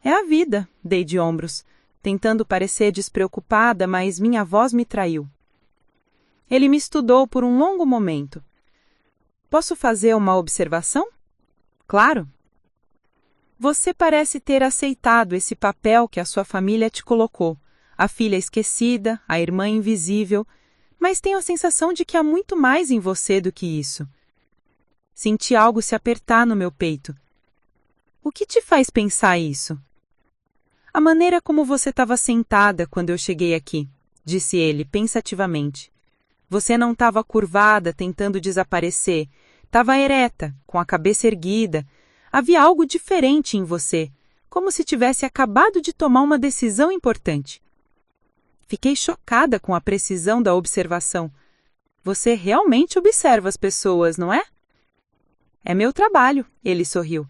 É a vida, dei de ombros, tentando parecer despreocupada, mas minha voz me traiu. Ele me estudou por um longo momento. Posso fazer uma observação? Claro. Você parece ter aceitado esse papel que a sua família te colocou. A filha esquecida, a irmã invisível, mas tenho a sensação de que há muito mais em você do que isso. Senti algo se apertar no meu peito. O que te faz pensar isso? A maneira como você estava sentada quando eu cheguei aqui, disse ele pensativamente. Você não estava curvada, tentando desaparecer. Estava ereta, com a cabeça erguida. Havia algo diferente em você, como se tivesse acabado de tomar uma decisão importante. Fiquei chocada com a precisão da observação. Você realmente observa as pessoas, não é? É meu trabalho, ele sorriu.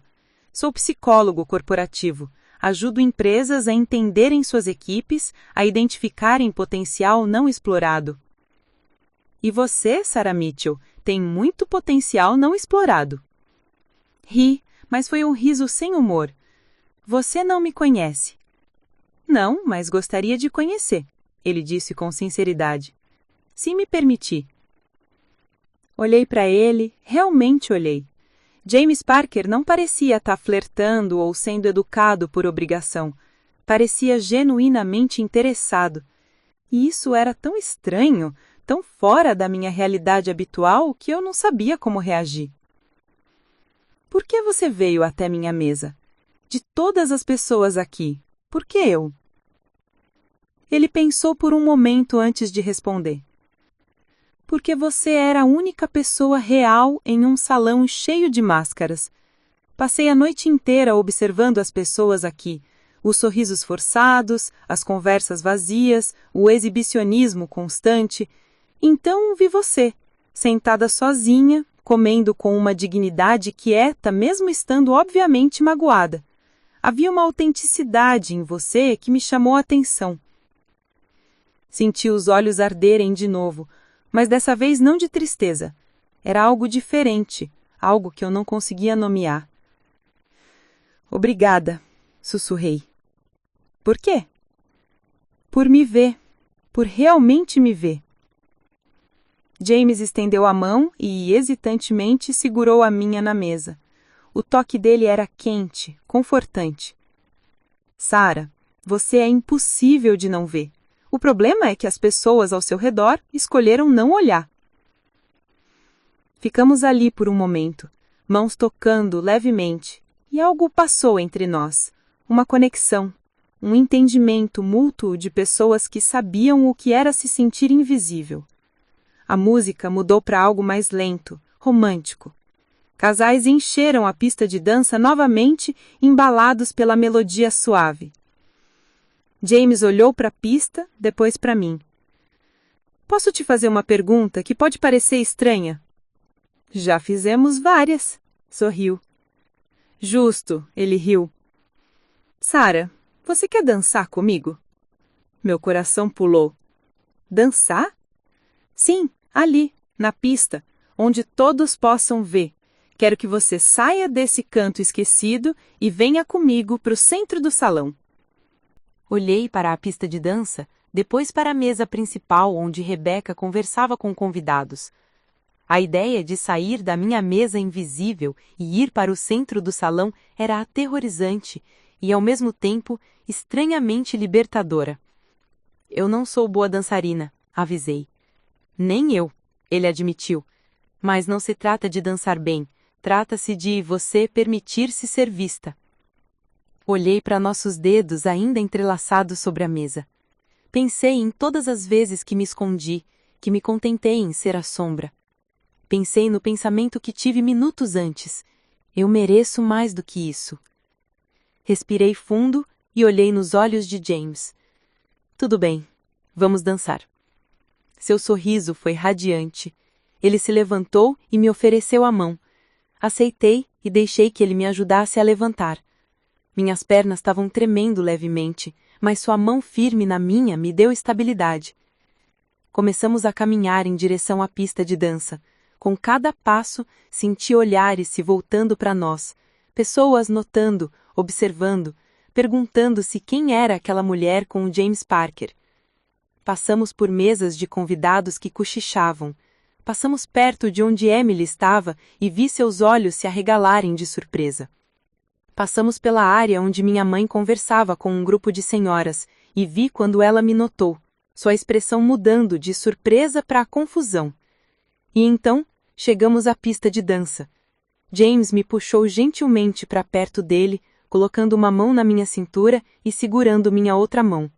Sou psicólogo corporativo. Ajudo empresas a entenderem suas equipes, a identificarem potencial não explorado. E você, Sarah Mitchell, tem muito potencial não explorado. Ri, mas foi um riso sem humor. Você não me conhece. Não, mas gostaria de conhecer, ele disse com sinceridade. Se me permitir. Olhei para ele, realmente olhei. James Parker não parecia estar flertando ou sendo educado por obrigação. Parecia genuinamente interessado. E isso era tão estranho, tão fora da minha realidade habitual que eu não sabia como reagir. Por que você veio até minha mesa? De todas as pessoas aqui, por que eu? Ele pensou por um momento antes de responder. Porque você era a única pessoa real em um salão cheio de máscaras. Passei a noite inteira observando as pessoas aqui, Os sorrisos forçados, as conversas vazias, o exibicionismo constante. Então vi você, sentada sozinha, comendo com uma dignidade quieta, mesmo estando obviamente magoada. Havia uma autenticidade em você que me chamou a atenção. Senti os olhos arderem de novo, mas dessa vez não de tristeza. Era algo diferente, algo que eu não conseguia nomear. Obrigada, sussurrei. Por quê? Por me ver, por realmente me ver. James estendeu a mão e, hesitantemente, segurou a minha na mesa. O toque dele era quente, confortante. Sarah, você é impossível de não ver. O problema é que as pessoas ao seu redor escolheram não olhar. Ficamos ali por um momento, mãos tocando levemente, e algo passou entre nós. Uma conexão, um entendimento mútuo de pessoas que sabiam o que era se sentir invisível. A música mudou para algo mais lento, romântico. Casais encheram a pista de dança novamente, embalados pela melodia suave. James olhou para a pista, depois para mim. Posso te fazer uma pergunta que pode parecer estranha? Já fizemos várias, sorriu. Justo, ele riu. Sarah, você quer dançar comigo? Meu coração pulou. Dançar? Sim, ali, na pista, onde todos possam ver. Quero que você saia desse canto esquecido e venha comigo para o centro do salão. Olhei para a pista de dança, depois para a mesa principal onde Rebecca conversava com convidados. A ideia de sair da minha mesa invisível e ir para o centro do salão era aterrorizante e, ao mesmo tempo, estranhamente libertadora. Eu não sou boa dançarina, avisei. Nem eu, ele admitiu. Mas não se trata de dançar bem, trata-se de você permitir-se ser vista. Olhei para nossos dedos ainda entrelaçados sobre a mesa. Pensei em todas as vezes que me escondi, que me contentei em ser a sombra. Pensei no pensamento que tive minutos antes. Eu mereço mais do que isso. Respirei fundo e olhei nos olhos de James. Tudo bem, vamos dançar. Seu sorriso foi radiante. Ele se levantou e me ofereceu a mão. Aceitei e deixei que ele me ajudasse a levantar. Minhas pernas estavam tremendo levemente, mas sua mão firme na minha me deu estabilidade. Começamos a caminhar em direção à pista de dança. Com cada passo, senti olhares se voltando para nós, pessoas notando, observando, perguntando-se quem era aquela mulher com o James Parker. Passamos por mesas de convidados que cochichavam. Passamos perto de onde Emily estava e vi seus olhos se arregalarem de surpresa. Passamos pela área onde minha mãe conversava com um grupo de senhoras e vi quando ela me notou, sua expressão mudando de surpresa para confusão. E então, chegamos à pista de dança. James me puxou gentilmente para perto dele, colocando uma mão na minha cintura e segurando minha outra mão.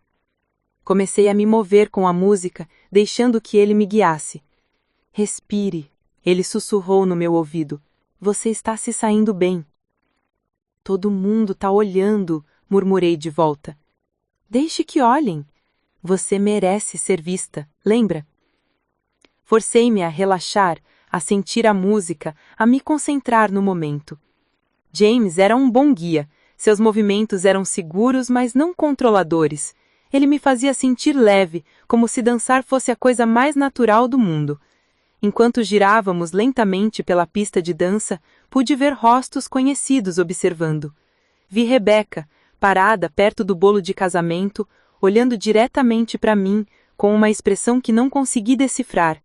Comecei a me mover com a música, deixando que ele me guiasse. Respire, ele sussurrou no meu ouvido. Você está se saindo bem. Todo mundo está olhando, murmurei de volta. Deixe que olhem. Você merece ser vista, lembra? Forcei-me a relaxar, a sentir a música, a me concentrar no momento. James era um bom guia. Seus movimentos eram seguros, mas não controladores. Ele me fazia sentir leve, como se dançar fosse a coisa mais natural do mundo. Enquanto girávamos lentamente pela pista de dança, pude ver rostos conhecidos observando. Vi Rebecca, parada perto do bolo de casamento, olhando diretamente para mim, com uma expressão que não consegui decifrar.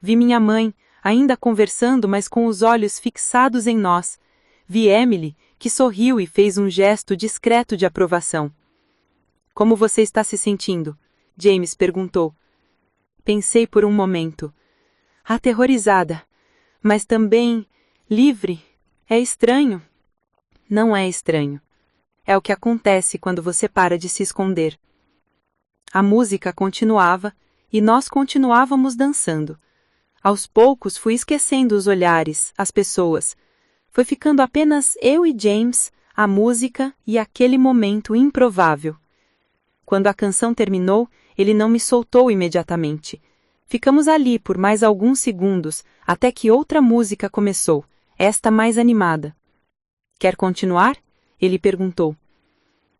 Vi minha mãe, ainda conversando, mas com os olhos fixados em nós. Vi Emily, que sorriu e fez um gesto discreto de aprovação. Como você está se sentindo? James perguntou. Pensei por um momento. Aterrorizada, mas também livre. É estranho. Não é estranho. É o que acontece quando você para de se esconder. A música continuava e nós continuávamos dançando. Aos poucos fui esquecendo os olhares, as pessoas. Foi ficando apenas eu e James, a música e aquele momento improvável. Quando a canção terminou, ele não me soltou imediatamente. Ficamos ali por mais alguns segundos, até que outra música começou, esta mais animada. Quer continuar? Ele perguntou.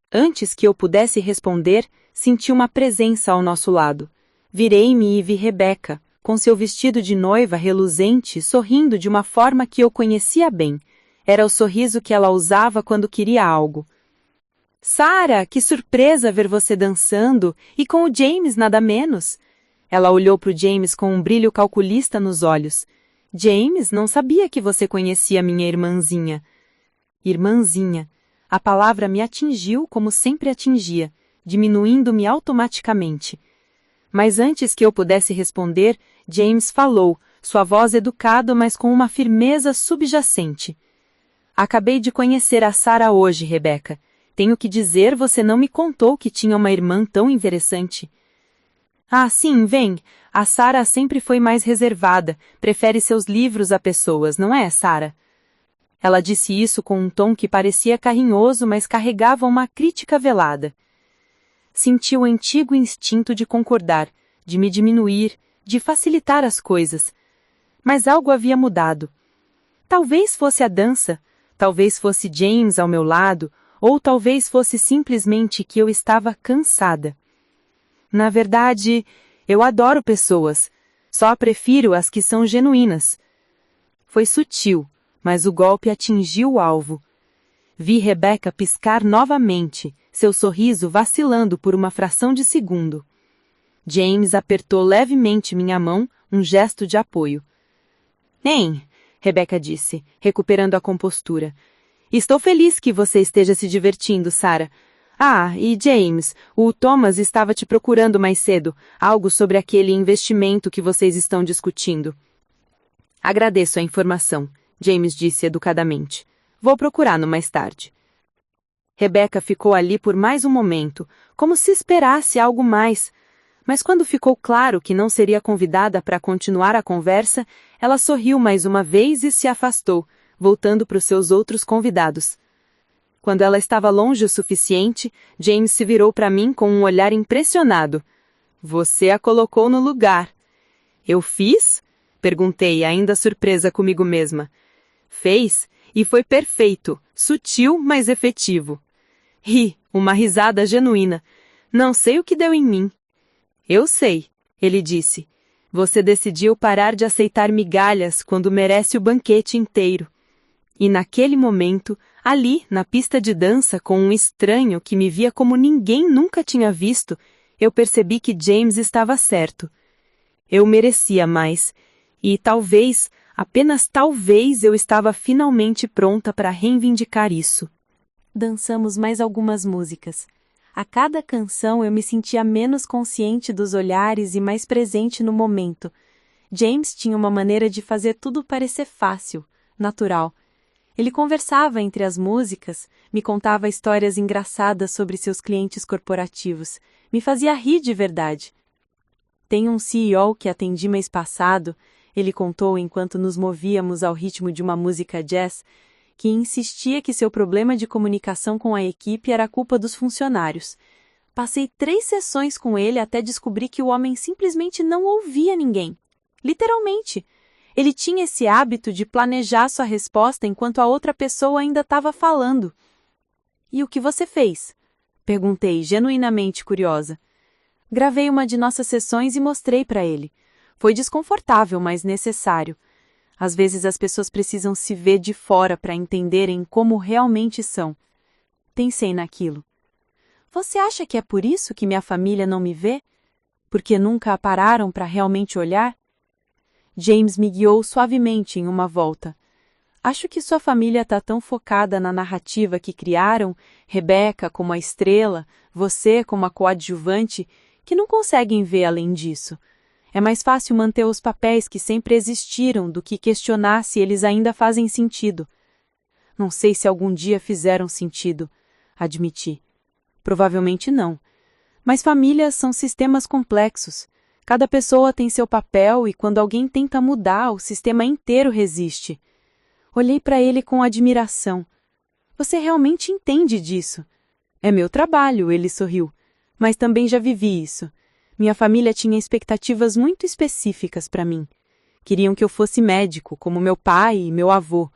Antes que eu pudesse responder, senti uma presença ao nosso lado. Virei-me e vi Rebecca, com seu vestido de noiva reluzente, sorrindo de uma forma que eu conhecia bem. Era o sorriso que ela usava quando queria algo. Sarah, que surpresa ver você dançando, e com o James nada menos. Ela olhou para o James com um brilho calculista nos olhos. James, não sabia que você conhecia minha irmãzinha. Irmãzinha. A palavra me atingiu como sempre atingia, diminuindo-me automaticamente. Mas antes que eu pudesse responder, James falou, sua voz educada, mas com uma firmeza subjacente. Acabei de conhecer a Sarah hoje, Rebecca. Tenho que dizer, você não me contou que tinha uma irmã tão interessante. Ah, sim, vem. A Sarah sempre foi mais reservada, prefere seus livros a pessoas, não é, Sarah? Ela disse isso com um tom que parecia carinhoso, mas carregava uma crítica velada. Senti o antigo instinto de concordar, de me diminuir, de facilitar as coisas. Mas algo havia mudado. Talvez fosse a dança, talvez fosse James ao meu lado, ou talvez fosse simplesmente que eu estava cansada. Na verdade, eu adoro pessoas, só prefiro as que são genuínas. Foi sutil, mas o golpe atingiu o alvo. Vi Rebecca piscar novamente, seu sorriso vacilando por uma fração de segundo. James apertou levemente minha mão, um gesto de apoio. Hein, Rebecca disse, recuperando a compostura. Estou feliz que você esteja se divertindo, Sarah. Ah, e James, o Thomas estava te procurando mais cedo, algo sobre aquele investimento que vocês estão discutindo. Agradeço a informação, James disse educadamente. Vou procurá-lo mais tarde. Rebecca ficou ali por mais um momento, como se esperasse algo mais, mas quando ficou claro que não seria convidada para continuar a conversa, ela sorriu mais uma vez e se afastou, voltando para os seus outros convidados. Quando ela estava longe o suficiente, James se virou para mim com um olhar impressionado. Você a colocou no lugar. Eu fiz? Perguntei, ainda surpresa comigo mesma. Fez, e foi perfeito, sutil, mas efetivo. Ri, uma risada genuína. Não sei o que deu em mim. Eu sei, ele disse. Você decidiu parar de aceitar migalhas quando merece o banquete inteiro. E naquele momento, ali, na pista de dança com um estranho que me via como ninguém nunca tinha visto, eu percebi que James estava certo. Eu merecia mais. E talvez, apenas talvez, eu estava finalmente pronta para reivindicar isso. Dançamos mais algumas músicas. A cada canção eu me sentia menos consciente dos olhares e mais presente no momento. James tinha uma maneira de fazer tudo parecer fácil, natural. Ele conversava entre as músicas, me contava histórias engraçadas sobre seus clientes corporativos, me fazia rir de verdade. Tem um CEO que atendi mês passado, ele contou enquanto nos movíamos ao ritmo de uma música jazz, que insistia que seu problema de comunicação com a equipe era culpa dos funcionários. Passei 3 sessões com ele até descobrir que o homem simplesmente não ouvia ninguém. Literalmente. Ele tinha esse hábito de planejar sua resposta enquanto a outra pessoa ainda estava falando. E o que você fez? Perguntei, genuinamente curiosa. Gravei uma de nossas sessões e mostrei para ele. Foi desconfortável, mas necessário. Às vezes as pessoas precisam se ver de fora para entenderem como realmente são. Pensei naquilo. Você acha que é por isso que minha família não me vê? Porque nunca a pararam para realmente olhar? James me guiou suavemente em uma volta. Acho que sua família está tão focada na narrativa que criaram, Rebecca como a estrela, você como a coadjuvante, que não conseguem ver além disso. É mais fácil manter os papéis que sempre existiram do que questionar se eles ainda fazem sentido. Não sei se algum dia fizeram sentido, admiti. Provavelmente não. Mas famílias são sistemas complexos. Cada pessoa tem seu papel e quando alguém tenta mudar, o sistema inteiro resiste. Olhei para ele com admiração. Você realmente entende disso. É meu trabalho, ele sorriu. Mas também já vivi isso. Minha família tinha expectativas muito específicas para mim. Queriam que eu fosse médico, como meu pai e meu avô.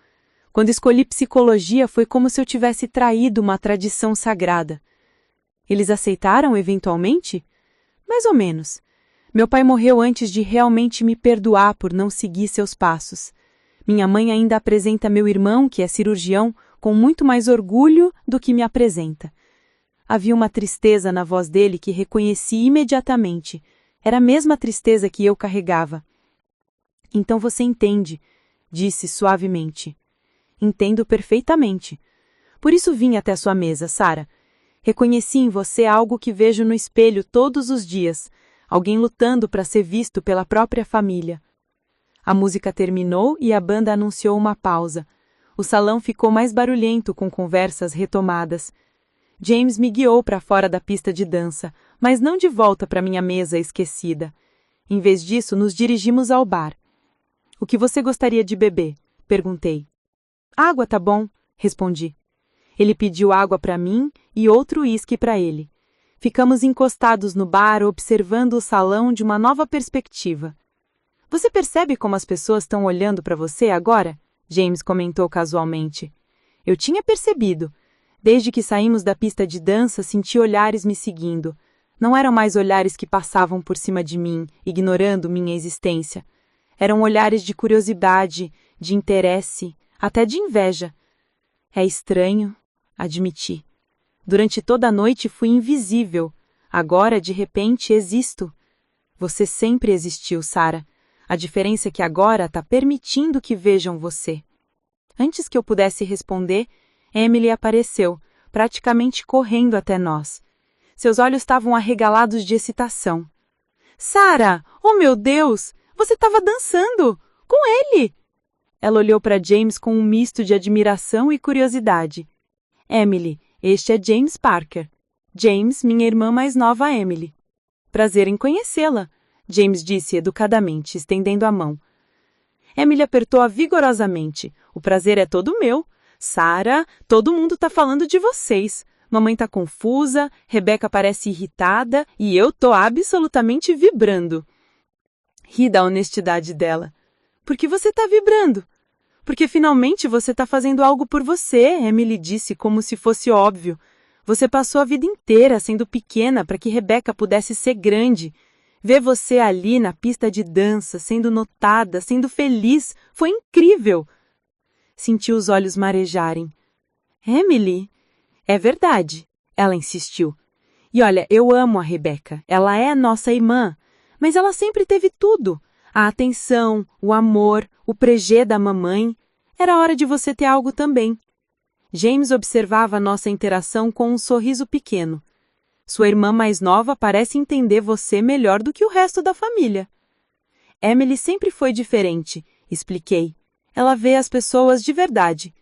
Quando escolhi psicologia, foi como se eu tivesse traído uma tradição sagrada. Eles aceitaram eventualmente? Mais ou menos. Meu pai morreu antes de realmente me perdoar por não seguir seus passos. Minha mãe ainda apresenta meu irmão, que é cirurgião, com muito mais orgulho do que me apresenta. Havia uma tristeza na voz dele que reconheci imediatamente. Era a mesma tristeza que eu carregava. Então você entende, disse suavemente. Entendo perfeitamente. Por isso vim até sua mesa, Sarah. Reconheci em você algo que vejo no espelho todos os dias, alguém lutando para ser visto pela própria família. A música terminou e a banda anunciou uma pausa. O salão ficou mais barulhento com conversas retomadas. James me guiou para fora da pista de dança, mas não de volta para minha mesa esquecida. Em vez disso, nos dirigimos ao bar. O que você gostaria de beber? Perguntei. Água, tá bom, respondi. Ele pediu água para mim e outro uísque para ele. Ficamos encostados no bar, observando o salão de uma nova perspectiva. Você percebe como as pessoas estão olhando para você agora? James comentou casualmente. Eu tinha percebido. Desde que saímos da pista de dança, senti olhares me seguindo. Não eram mais olhares que passavam por cima de mim, ignorando minha existência. Eram olhares de curiosidade, de interesse, até de inveja. É estranho, admiti. Durante toda a noite fui invisível. Agora, de repente, existo. Você sempre existiu, Sarah. A diferença é que agora está permitindo que vejam você. Antes que eu pudesse responder, Emily apareceu, praticamente correndo até nós. Seus olhos estavam arregalados de excitação. Sarah! Oh, meu Deus! Você estava dançando! Com ele! Ela olhou para James com um misto de admiração e curiosidade. Emily, este é James Parker. James, minha irmã mais nova, Emily. Prazer em conhecê-la, James disse educadamente, estendendo a mão. Emily apertou-a vigorosamente. O prazer é todo meu. Sarah, todo mundo está falando de vocês. Mamãe está confusa, Rebecca parece irritada e eu tô absolutamente vibrando. Ri da honestidade dela. Por que você está vibrando? Porque finalmente você está fazendo algo por você, Emily disse como se fosse óbvio. Você passou a vida inteira sendo pequena para que Rebecca pudesse ser grande. Ver você ali na pista de dança, sendo notada, sendo feliz, foi incrível. Senti os olhos marejarem. Emily? É verdade, ela insistiu. E olha, eu amo a Rebecca, ela é nossa irmã, mas ela sempre teve tudo. A atenção, o amor, o prejê da mamãe. Era hora de você ter algo também. James observava nossa interação com um sorriso pequeno. Sua irmã mais nova parece entender você melhor do que o resto da família. Emily sempre foi diferente, expliquei. Ela vê as pessoas de verdade.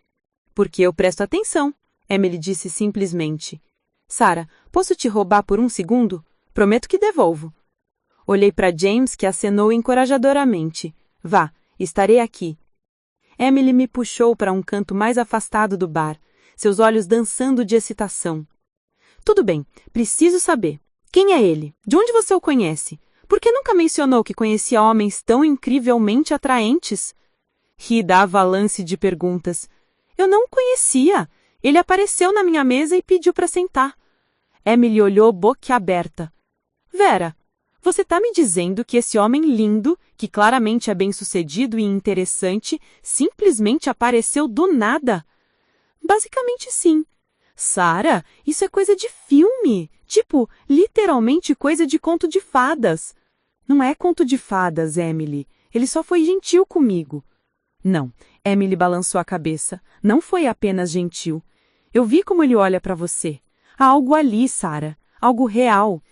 Porque eu presto atenção, Emily disse simplesmente. Sarah, posso te roubar por um segundo? Prometo que devolvo. Olhei para James, que acenou encorajadoramente. Vá, estarei aqui. Emily me puxou para um canto mais afastado do bar, seus olhos dançando de excitação. Tudo bem, preciso saber. Quem é ele? De onde você o conhece? Por que nunca mencionou que conhecia homens tão incrivelmente atraentes? Ri da avalanche de perguntas. Eu não o conhecia. Ele apareceu na minha mesa e pediu para sentar. Emily olhou boquiaberta. Vera, você está me dizendo que esse homem lindo, que claramente é bem-sucedido e interessante, simplesmente apareceu do nada? Basicamente sim. Sarah, isso é coisa de filme. Tipo, literalmente coisa de conto de fadas. Não é conto de fadas, Emily. Ele só foi gentil comigo. Não, Emily balançou a cabeça. Não foi apenas gentil. Eu vi como ele olha para você. Há algo ali, Sarah. Algo real.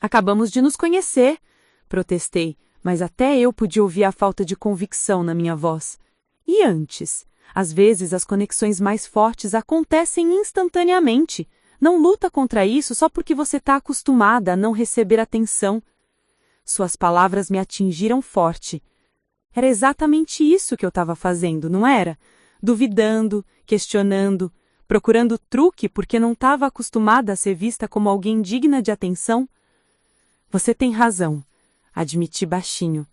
Acabamos de nos conhecer, protestei, mas até eu podia ouvir a falta de convicção na minha voz. E antes? Às vezes as conexões mais fortes acontecem instantaneamente. Não luta contra isso só porque você está acostumada a não receber atenção. Suas palavras me atingiram forte. Era exatamente isso que eu estava fazendo, não era? Duvidando, questionando, procurando truque porque não estava acostumada a ser vista como alguém digna de atenção? Você tem razão, admiti baixinho.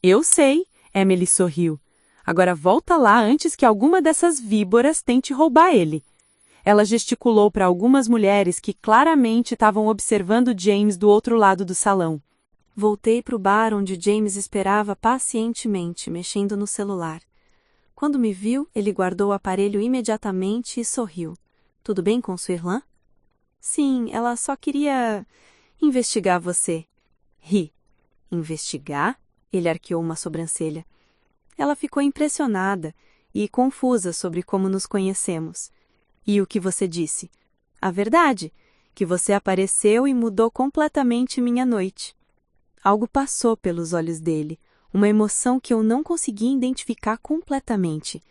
Eu sei, Emily sorriu. Agora volta lá antes que alguma dessas víboras tente roubar ele. Ela gesticulou para algumas mulheres que claramente estavam observando James do outro lado do salão. Voltei para o bar onde James esperava pacientemente, mexendo no celular. Quando me viu, ele guardou o aparelho imediatamente e sorriu. Tudo bem com sua irmã? Sim, ela só queria investigar você. Ri. Investigar? Ele arqueou uma sobrancelha. Ela ficou impressionada e confusa sobre como nos conhecemos. E o que você disse? A verdade, que você apareceu e mudou completamente minha noite. Algo passou pelos olhos dele, uma emoção que eu não conseguia identificar completamente.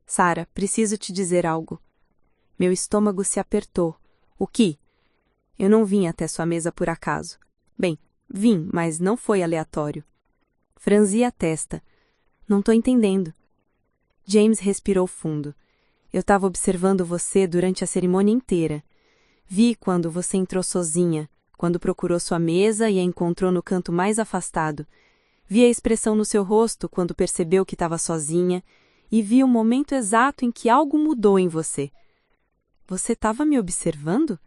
Sarah, preciso te dizer algo. Meu estômago se apertou. O que? Eu não vim até sua mesa por acaso. Bem, vim, mas não foi aleatório. Franzi a testa. Não tô entendendo. James respirou fundo. Eu estava observando você durante a cerimônia inteira. Vi quando você entrou sozinha, quando procurou sua mesa e a encontrou no canto mais afastado. Vi a expressão no seu rosto quando percebeu que estava sozinha e vi o momento exato em que algo mudou em você. Você estava me observando?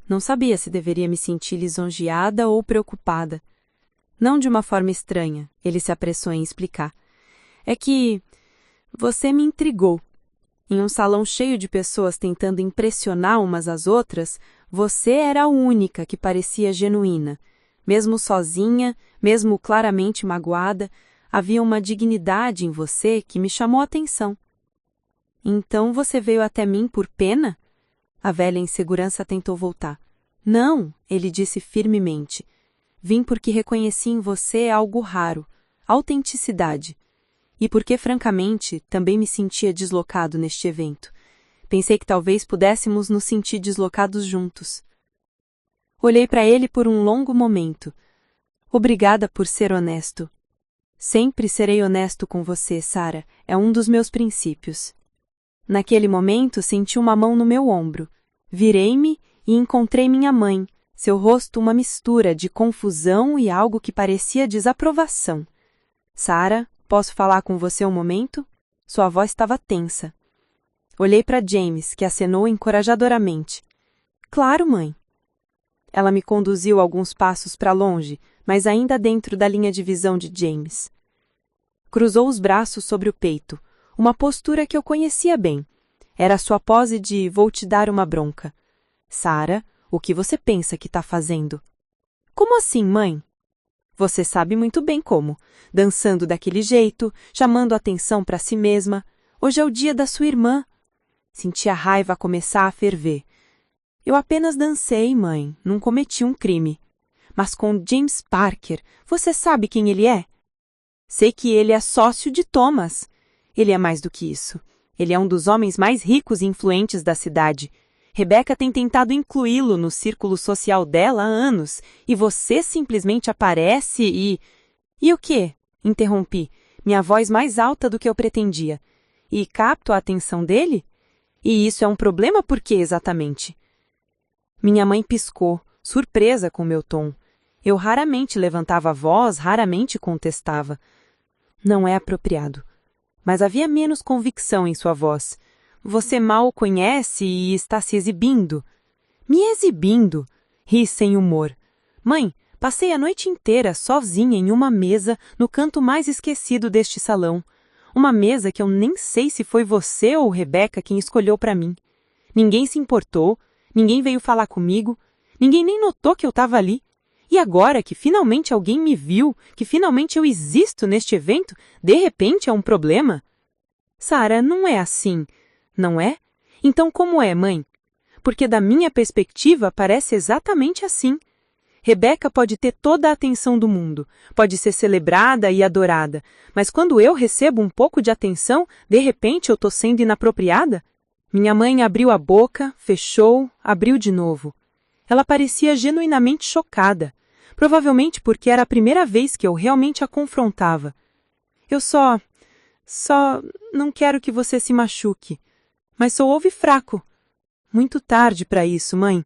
Não sabia se deveria me sentir lisonjeada ou preocupada. Não de uma forma estranha, ele se apressou em explicar. É que você me intrigou. Em um salão cheio de pessoas tentando impressionar umas às outras, você era a única que parecia genuína. Mesmo sozinha, mesmo claramente magoada, havia uma dignidade em você que me chamou a atenção. Então você veio até mim por pena? A velha insegurança tentou voltar. Não, ele disse firmemente. Vim porque reconheci em você algo raro, autenticidade. E porque, francamente, também me sentia deslocado neste evento. Pensei que talvez pudéssemos nos sentir deslocados juntos. Olhei para ele por um longo momento. Obrigada por ser honesto. Sempre serei honesto com você, Sarah. É um dos meus princípios. Naquele momento, senti uma mão no meu ombro. Virei-me e encontrei minha mãe, seu rosto uma mistura de confusão e algo que parecia desaprovação. Sarah, posso falar com você um momento? Sua voz estava tensa. Olhei para James, que acenou encorajadoramente. Claro, mãe. Ela me conduziu alguns passos para longe, mas ainda dentro da linha de visão de James. Cruzou os braços sobre o peito, uma postura que eu conhecia bem. Era sua pose de vou te dar uma bronca. Sarah, o que você pensa que está fazendo? Como assim, mãe? Você sabe muito bem como. Dançando daquele jeito, chamando atenção para si mesma. Hoje é o dia da sua irmã. Senti a raiva começar a ferver. Eu apenas dancei, mãe. Não cometi um crime. Mas com James Parker, você sabe quem ele é? Sei que ele é sócio de Thomas. Ele é mais do que isso. Ele é um dos homens mais ricos e influentes da cidade. Rebecca tem tentado incluí-lo no círculo social dela há anos, e você simplesmente aparece e... E o quê? Interrompi, minha voz mais alta do que eu pretendia. E capto a atenção dele? E isso é um problema por quê, exatamente? Minha mãe piscou, surpresa com meu tom. Eu raramente levantava a voz, raramente contestava. Não é apropriado. Mas havia menos convicção em sua voz. Você mal o conhece e está se exibindo. Me exibindo? Ri sem humor. Mãe, passei a noite inteira sozinha em uma mesa no canto mais esquecido deste salão. Uma mesa que eu nem sei se foi você ou Rebecca quem escolheu para mim. Ninguém se importou, ninguém veio falar comigo, ninguém nem notou que eu estava ali. E agora que finalmente alguém me viu, que finalmente eu existo neste evento, de repente é um problema? Sarah, não é assim. Não é? Então como é, mãe? Porque da minha perspectiva parece exatamente assim. Rebecca pode ter toda a atenção do mundo, pode ser celebrada e adorada, mas quando eu recebo um pouco de atenção, de repente eu estou sendo inapropriada? Minha mãe abriu a boca, fechou, abriu de novo. Ela parecia genuinamente chocada, provavelmente porque era a primeira vez que eu realmente a confrontava. Eu só não quero que você se machuque. Mas sou ouve fraco. Muito tarde para isso, mãe.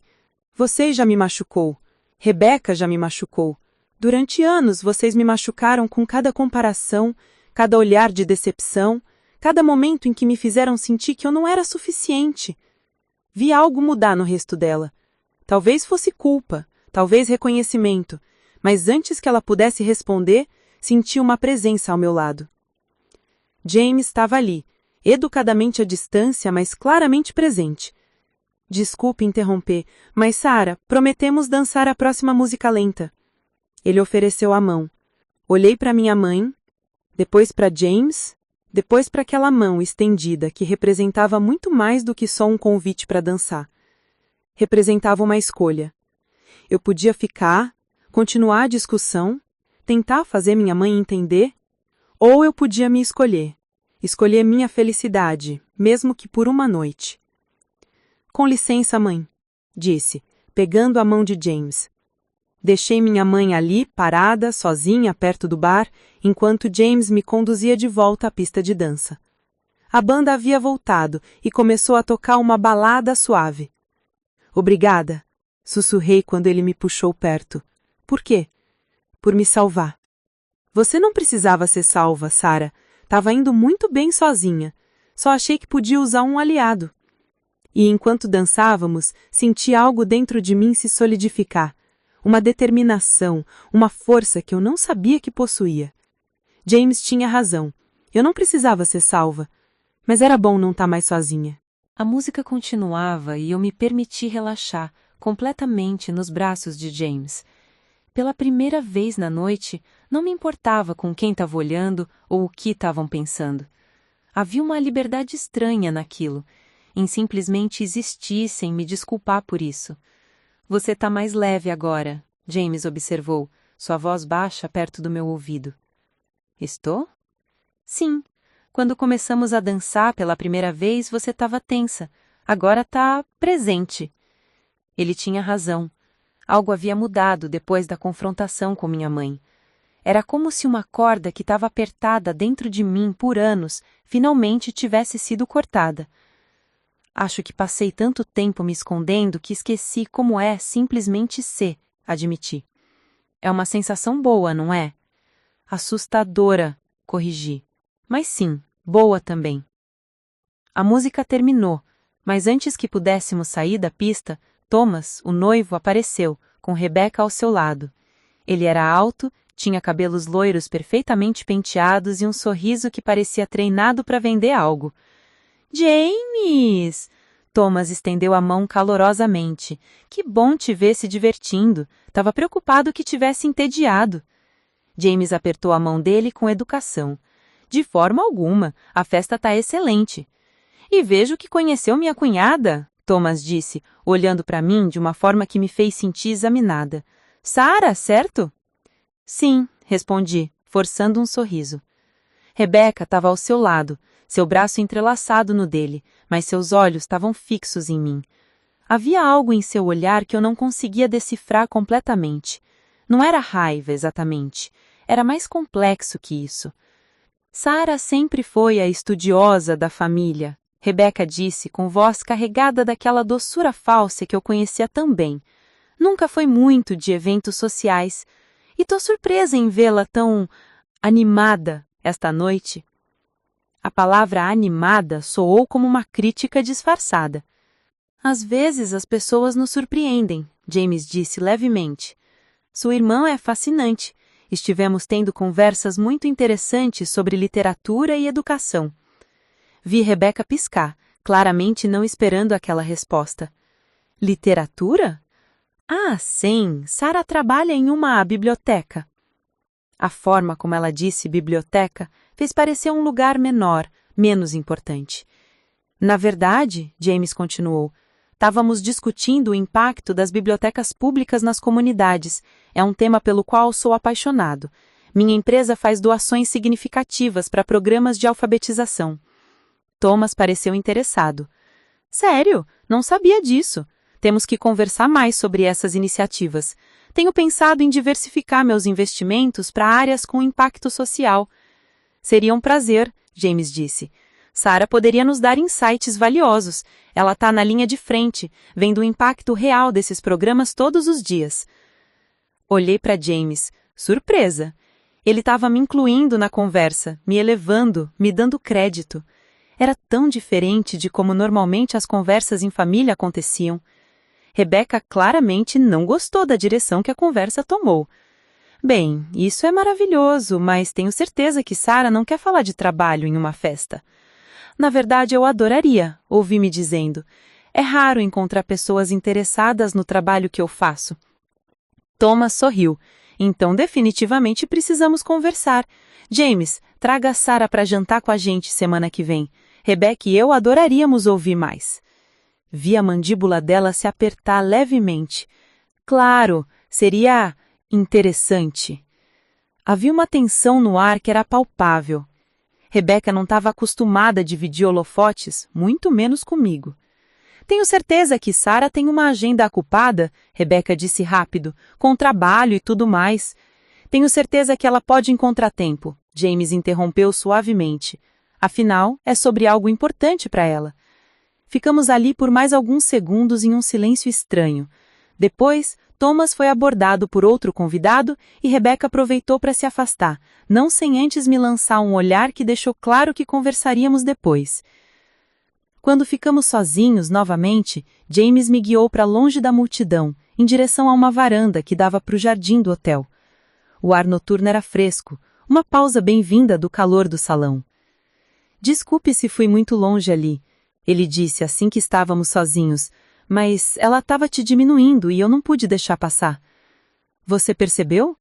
Você já me machucou. Rebeca já me machucou. Durante anos vocês me machucaram com cada comparação, cada olhar de decepção, cada momento em que me fizeram sentir que eu não era suficiente. Vi algo mudar no rosto dela. Talvez fosse culpa, talvez reconhecimento, mas antes que ela pudesse responder, senti uma presença ao meu lado. James estava ali, educadamente à distância, mas claramente presente. Desculpe interromper, mas Sarah, prometemos dançar a próxima música lenta. Ele ofereceu a mão. Olhei para minha mãe, depois para James, depois para aquela mão estendida que representava muito mais do que só um convite para dançar. Representava uma escolha. Eu podia ficar, continuar a discussão, tentar fazer minha mãe entender, ou eu podia me escolher minha felicidade, mesmo que por uma noite. Com licença, mãe, disse, pegando a mão de James. Deixei minha mãe ali, parada, sozinha, perto do bar, enquanto James me conduzia de volta à pista de dança. A banda havia voltado e começou a tocar uma balada suave. Obrigada, sussurrei quando ele me puxou perto. Por quê? Por me salvar. Você não precisava ser salva, Sarah. Tava indo muito bem sozinha. Só achei que podia usar um aliado. E enquanto dançávamos, senti algo dentro de mim se solidificar. Uma determinação, uma força que eu não sabia que possuía. James tinha razão. Eu não precisava ser salva. Mas era bom não estar mais sozinha. A música continuava e eu me permiti relaxar completamente nos braços de James. Pela primeira vez na noite, não me importava com quem estava olhando ou o que estavam pensando. Havia uma liberdade estranha naquilo, em simplesmente existir sem me desculpar por isso. Você está mais leve agora, James observou, sua voz baixa perto do meu ouvido. Estou? Sim. Quando começamos a dançar pela primeira vez, você estava tensa. Agora está presente. Ele tinha razão. Algo havia mudado depois da confrontação com minha mãe. Era como se uma corda que estava apertada dentro de mim por anos finalmente tivesse sido cortada. Acho que passei tanto tempo me escondendo que esqueci como é simplesmente ser, admiti. É uma sensação boa, não é? Assustadora, corrigi. Mas sim, boa também. A música terminou, mas antes que pudéssemos sair da pista, Thomas, o noivo, apareceu, com Rebecca ao seu lado. Ele era alto, tinha cabelos loiros perfeitamente penteados e um sorriso que parecia treinado para vender algo. James! Thomas estendeu a mão calorosamente. Que bom te ver se divertindo. Tava preocupado que tivesse entediado. James apertou a mão dele com educação. De forma alguma, a festa tá excelente. E vejo que conheceu minha cunhada, Thomas disse, olhando para mim de uma forma que me fez sentir examinada. Sarah, certo? Sim, respondi, forçando um sorriso. Rebecca estava ao seu lado, seu braço entrelaçado no dele, mas seus olhos estavam fixos em mim. Havia algo em seu olhar que eu não conseguia decifrar completamente. Não era raiva, exatamente. Era mais complexo que isso. Sarah sempre foi a estudiosa da família, Rebecca disse com voz carregada daquela doçura falsa que eu conhecia tão bem. Nunca foi muito de eventos sociais. E tô surpresa em vê-la tão animada esta noite. A palavra animada soou como uma crítica disfarçada. Às vezes as pessoas nos surpreendem, James disse levemente. Sua irmã é fascinante. Estivemos tendo conversas muito interessantes sobre literatura e educação. Vi Rebecca piscar, claramente não esperando aquela resposta. Literatura? Ah, sim, Sarah trabalha em uma biblioteca. A forma como ela disse biblioteca fez parecer um lugar menor, menos importante. Na verdade, James continuou, estávamos discutindo o impacto das bibliotecas públicas nas comunidades. É um tema pelo qual sou apaixonado. Minha empresa faz doações significativas para programas de alfabetização. Thomas pareceu interessado. Sério? Não sabia disso. Temos que conversar mais sobre essas iniciativas. Tenho pensado em diversificar meus investimentos para áreas com impacto social. Seria um prazer, James disse. Sara poderia nos dar insights valiosos. Ela está na linha de frente, vendo o impacto real desses programas todos os dias. Olhei para James, surpresa. Ele estava me incluindo na conversa, me elevando, me dando crédito. Era tão diferente de como normalmente as conversas em família aconteciam. Rebecca claramente não gostou da direção que a conversa tomou. Bem, isso é maravilhoso, mas tenho certeza que Sara não quer falar de trabalho em uma festa. Na verdade, eu adoraria, ouvi me dizendo. É raro encontrar pessoas interessadas no trabalho que eu faço. Thomas sorriu. Então, definitivamente precisamos conversar. James, traga a Sara para jantar com a gente semana que vem. Rebecca e eu adoraríamos ouvir mais. Vi a mandíbula dela se apertar levemente. Claro, seria interessante. Havia uma tensão no ar que era palpável. Rebecca não estava acostumada a dividir holofotes, muito menos comigo. Tenho certeza que Sara tem uma agenda ocupada, Rebecca disse rápido, com trabalho e tudo mais. Tenho certeza que ela pode encontrar tempo, James interrompeu suavemente. Afinal, é sobre algo importante para ela. Ficamos ali por mais alguns segundos em um silêncio estranho. Depois, Thomas foi abordado por outro convidado e Rebecca aproveitou para se afastar, não sem antes me lançar um olhar que deixou claro que conversaríamos depois. Quando ficamos sozinhos novamente, James me guiou para longe da multidão, em direção a uma varanda que dava para o jardim do hotel. O ar noturno era fresco, uma pausa bem-vinda do calor do salão. Desculpe se fui muito longe ali, ele disse assim que estávamos sozinhos, mas ela estava te diminuindo e eu não pude deixar passar. Você percebeu?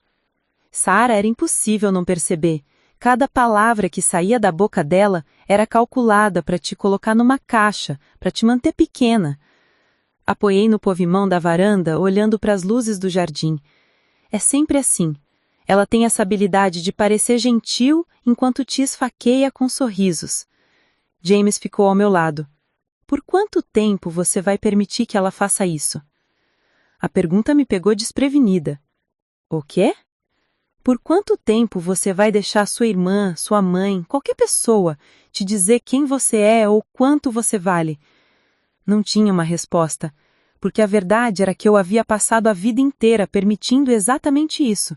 Sara, era impossível não perceber. Cada palavra que saía da boca dela era calculada para te colocar numa caixa, para te manter pequena. Apoiei no povimão da varanda, olhando para as luzes do jardim. É sempre assim. Ela tem essa habilidade de parecer gentil enquanto te esfaqueia com sorrisos. James ficou ao meu lado. Por quanto tempo você vai permitir que ela faça isso? A pergunta me pegou desprevenida. O quê? Por quanto tempo você vai deixar sua irmã, sua mãe, qualquer pessoa, te dizer quem você é ou quanto você vale? Não tinha uma resposta, porque a verdade era que eu havia passado a vida inteira permitindo exatamente isso.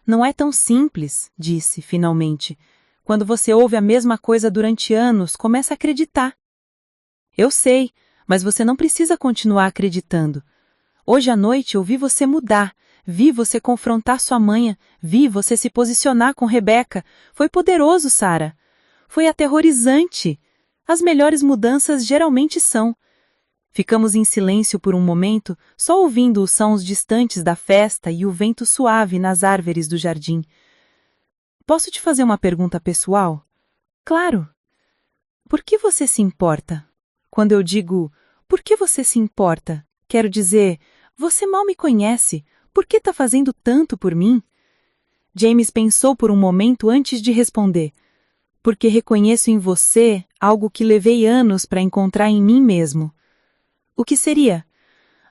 Não é tão simples, disse, finalmente. Quando você ouve a mesma coisa durante anos, começa a acreditar. Eu sei, mas você não precisa continuar acreditando. Hoje à noite eu vi você mudar. Vi você confrontar sua mãe, vi você se posicionar com Rebecca. Foi poderoso, Sara. Foi aterrorizante. As melhores mudanças geralmente são. Ficamos em silêncio por um momento, só ouvindo os sons distantes da festa e o vento suave nas árvores do jardim. Posso te fazer uma pergunta pessoal? Claro. Por que você se importa? Quando eu digo, por que você se importa? Quero dizer, você mal me conhece. Por que está fazendo tanto por mim? James pensou por um momento antes de responder. Porque reconheço em você algo que levei anos para encontrar em mim mesmo. O que seria?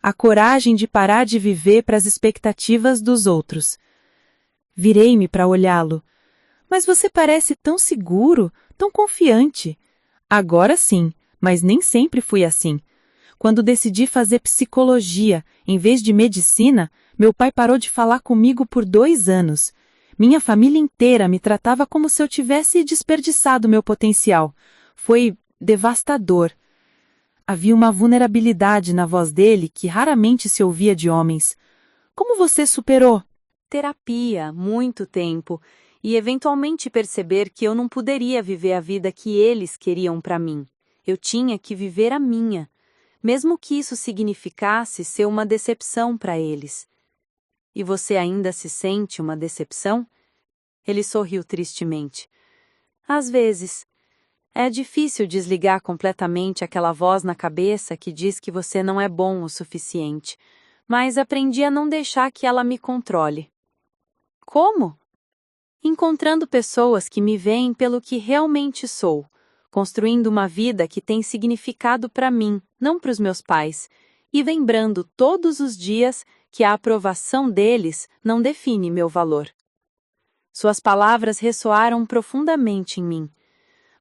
A coragem de parar de viver para as expectativas dos outros. Virei-me para olhá-lo. Mas você parece tão seguro, tão confiante. Agora sim, mas nem sempre fui assim. Quando decidi fazer psicologia, em vez de medicina, meu pai parou de falar comigo por 2 anos. Minha família inteira me tratava como se eu tivesse desperdiçado meu potencial. Foi devastador. Havia uma vulnerabilidade na voz dele que raramente se ouvia de homens. Como você superou? Terapia, muito tempo, e eventualmente perceber que eu não poderia viver a vida que eles queriam para mim. Eu tinha que viver a minha, mesmo que isso significasse ser uma decepção para eles. E você ainda se sente uma decepção? Ele sorriu tristemente. Às vezes. É difícil desligar completamente aquela voz na cabeça que diz que você não é bom o suficiente, mas aprendi a não deixar que ela me controle. Como? Encontrando pessoas que me veem pelo que realmente sou, construindo uma vida que tem significado para mim, não para os meus pais, e lembrando todos os dias que a aprovação deles não define meu valor. Suas palavras ressoaram profundamente em mim.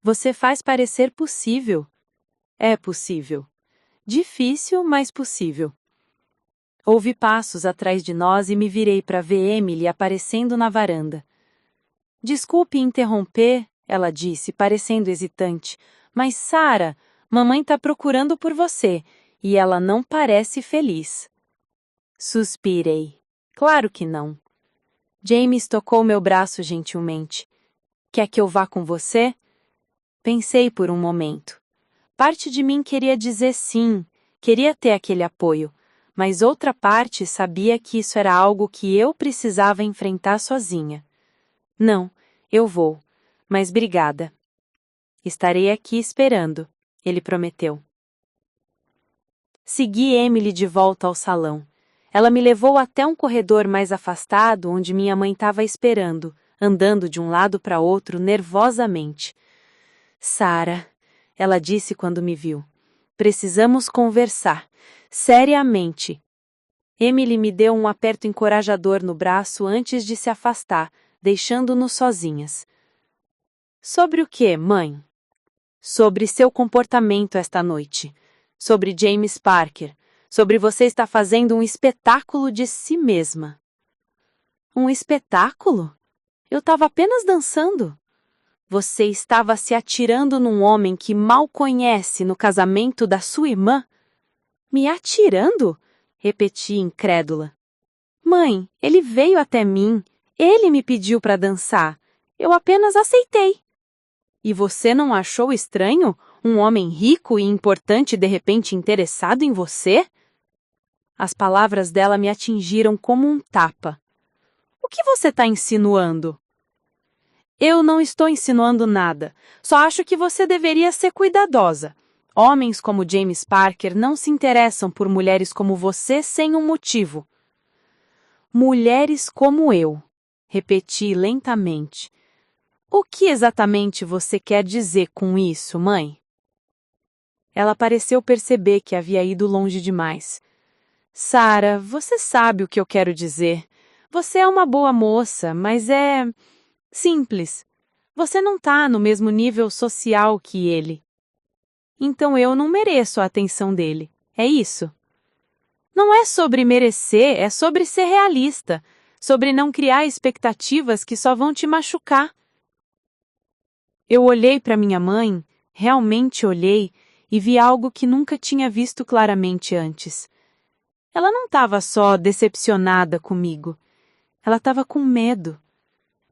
Você faz parecer possível. É possível. Difícil, mas possível. Ouvi passos atrás de nós e me virei para ver Emily aparecendo na varanda. Desculpe interromper, ela disse, parecendo hesitante, mas Sarah, mamãe está procurando por você e ela não parece feliz. Suspirei. Claro que não. James tocou meu braço gentilmente. Quer que eu vá com você? Pensei por um momento. Parte de mim queria dizer sim, queria ter aquele apoio, mas outra parte sabia que isso era algo que eu precisava enfrentar sozinha. Não, eu vou, mas obrigada. Estarei aqui esperando, ele prometeu. Segui Emily de volta ao salão. Ela me levou até um corredor mais afastado onde minha mãe estava esperando, andando de um lado para outro nervosamente. Sarah, ela disse quando me viu. Precisamos conversar. Seriamente. Emily me deu um aperto encorajador no braço antes de se afastar, deixando-nos sozinhas. Sobre o quê, mãe? Sobre seu comportamento esta noite. Sobre James Parker. Sobre você estar fazendo um espetáculo de si mesma. Um espetáculo? Eu estava apenas dançando. Você estava se atirando num homem que mal conhece no casamento da sua irmã? Me atirando? Repeti incrédula. Mãe, ele veio até mim. Ele me pediu para dançar. Eu apenas aceitei. E você não achou estranho um homem rico e importante de repente interessado em você? As palavras dela me atingiram como um tapa. O que você está insinuando? Eu não estou insinuando nada. Só acho que você deveria ser cuidadosa. Homens como James Parker não se interessam por mulheres como você sem um motivo. Mulheres como eu, repeti lentamente. O que exatamente você quer dizer com isso, mãe? Ela pareceu perceber que havia ido longe demais. Sarah, você sabe o que eu quero dizer. Você é uma boa moça, mas é simples. Você não está no mesmo nível social que ele. Então eu não mereço a atenção dele. É isso? Não é sobre merecer, é sobre ser realista. Sobre não criar expectativas que só vão te machucar. Eu olhei para minha mãe, realmente olhei, e vi algo que nunca tinha visto claramente antes. Ela não estava só decepcionada comigo. Ela estava com medo.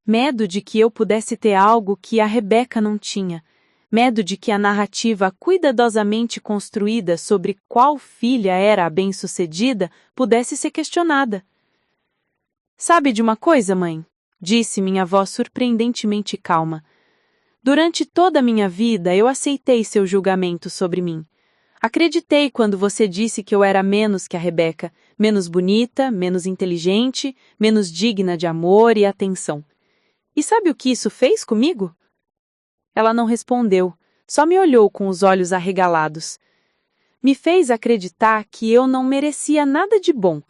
Medo de que eu pudesse ter algo que a Rebecca não tinha. Medo de que a narrativa cuidadosamente construída sobre qual filha era a bem-sucedida pudesse ser questionada. Sabe de uma coisa, mãe? Disse minha avó surpreendentemente calma. Durante toda a minha vida eu aceitei seu julgamento sobre mim. Acreditei quando você disse que eu era menos que a Rebecca, menos bonita, menos inteligente, menos digna de amor e atenção. E sabe o que isso fez comigo? Ela não respondeu, só me olhou com os olhos arregalados. Me fez acreditar que eu não merecia nada de bom,